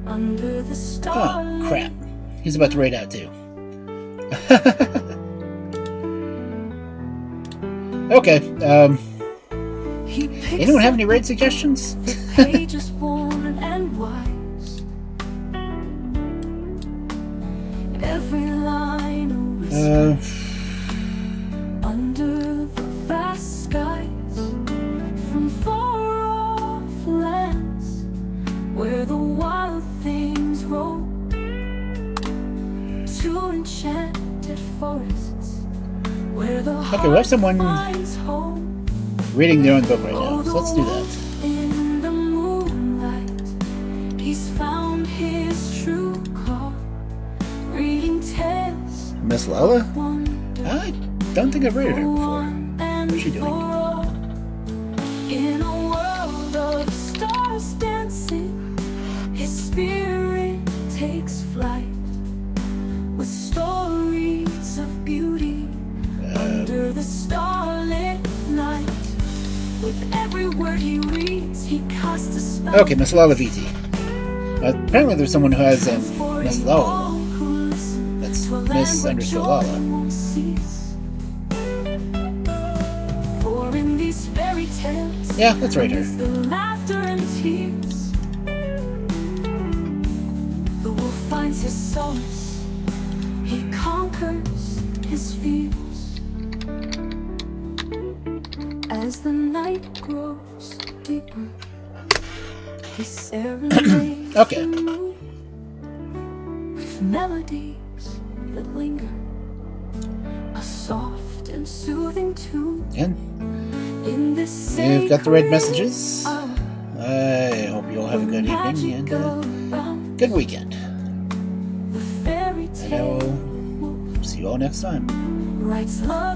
under the Oh, starlight. crap. He's about to raid out too. Okay, anyone have any raid suggestions? Pages worn and wise, every line a whisper under the vast skies, from far off lands where the wild things roam, to enchanted forests where the Okay, we have someone finds home. reading their own book right now, so let's do that. In the moonlight, he's found his true call, reading tales Miss Lola? of wonder I don't think I've rated her for before. one and What's she doing? for all. In a world of stars dancing, his spirit takes flight, with stories of beauty under the starlit night. With every word he reads, he casts a spell. Okay, Miss Lola VT. Apparently there's someone who has Miss Lola. That's Miss underscore Lola. For in these fairy tales, Yeah, let's rate her. is the laughter and tears. The wolf finds his solace, he conquers his fears. As the night grows deeper, he serenades Okay. the moon with melodies that linger, a soft and soothing tune. And In this you've got the red sacred messages. hour, I hope you all have a good evening and around good weekend. the fairy And I tale will see you all next time. writes love.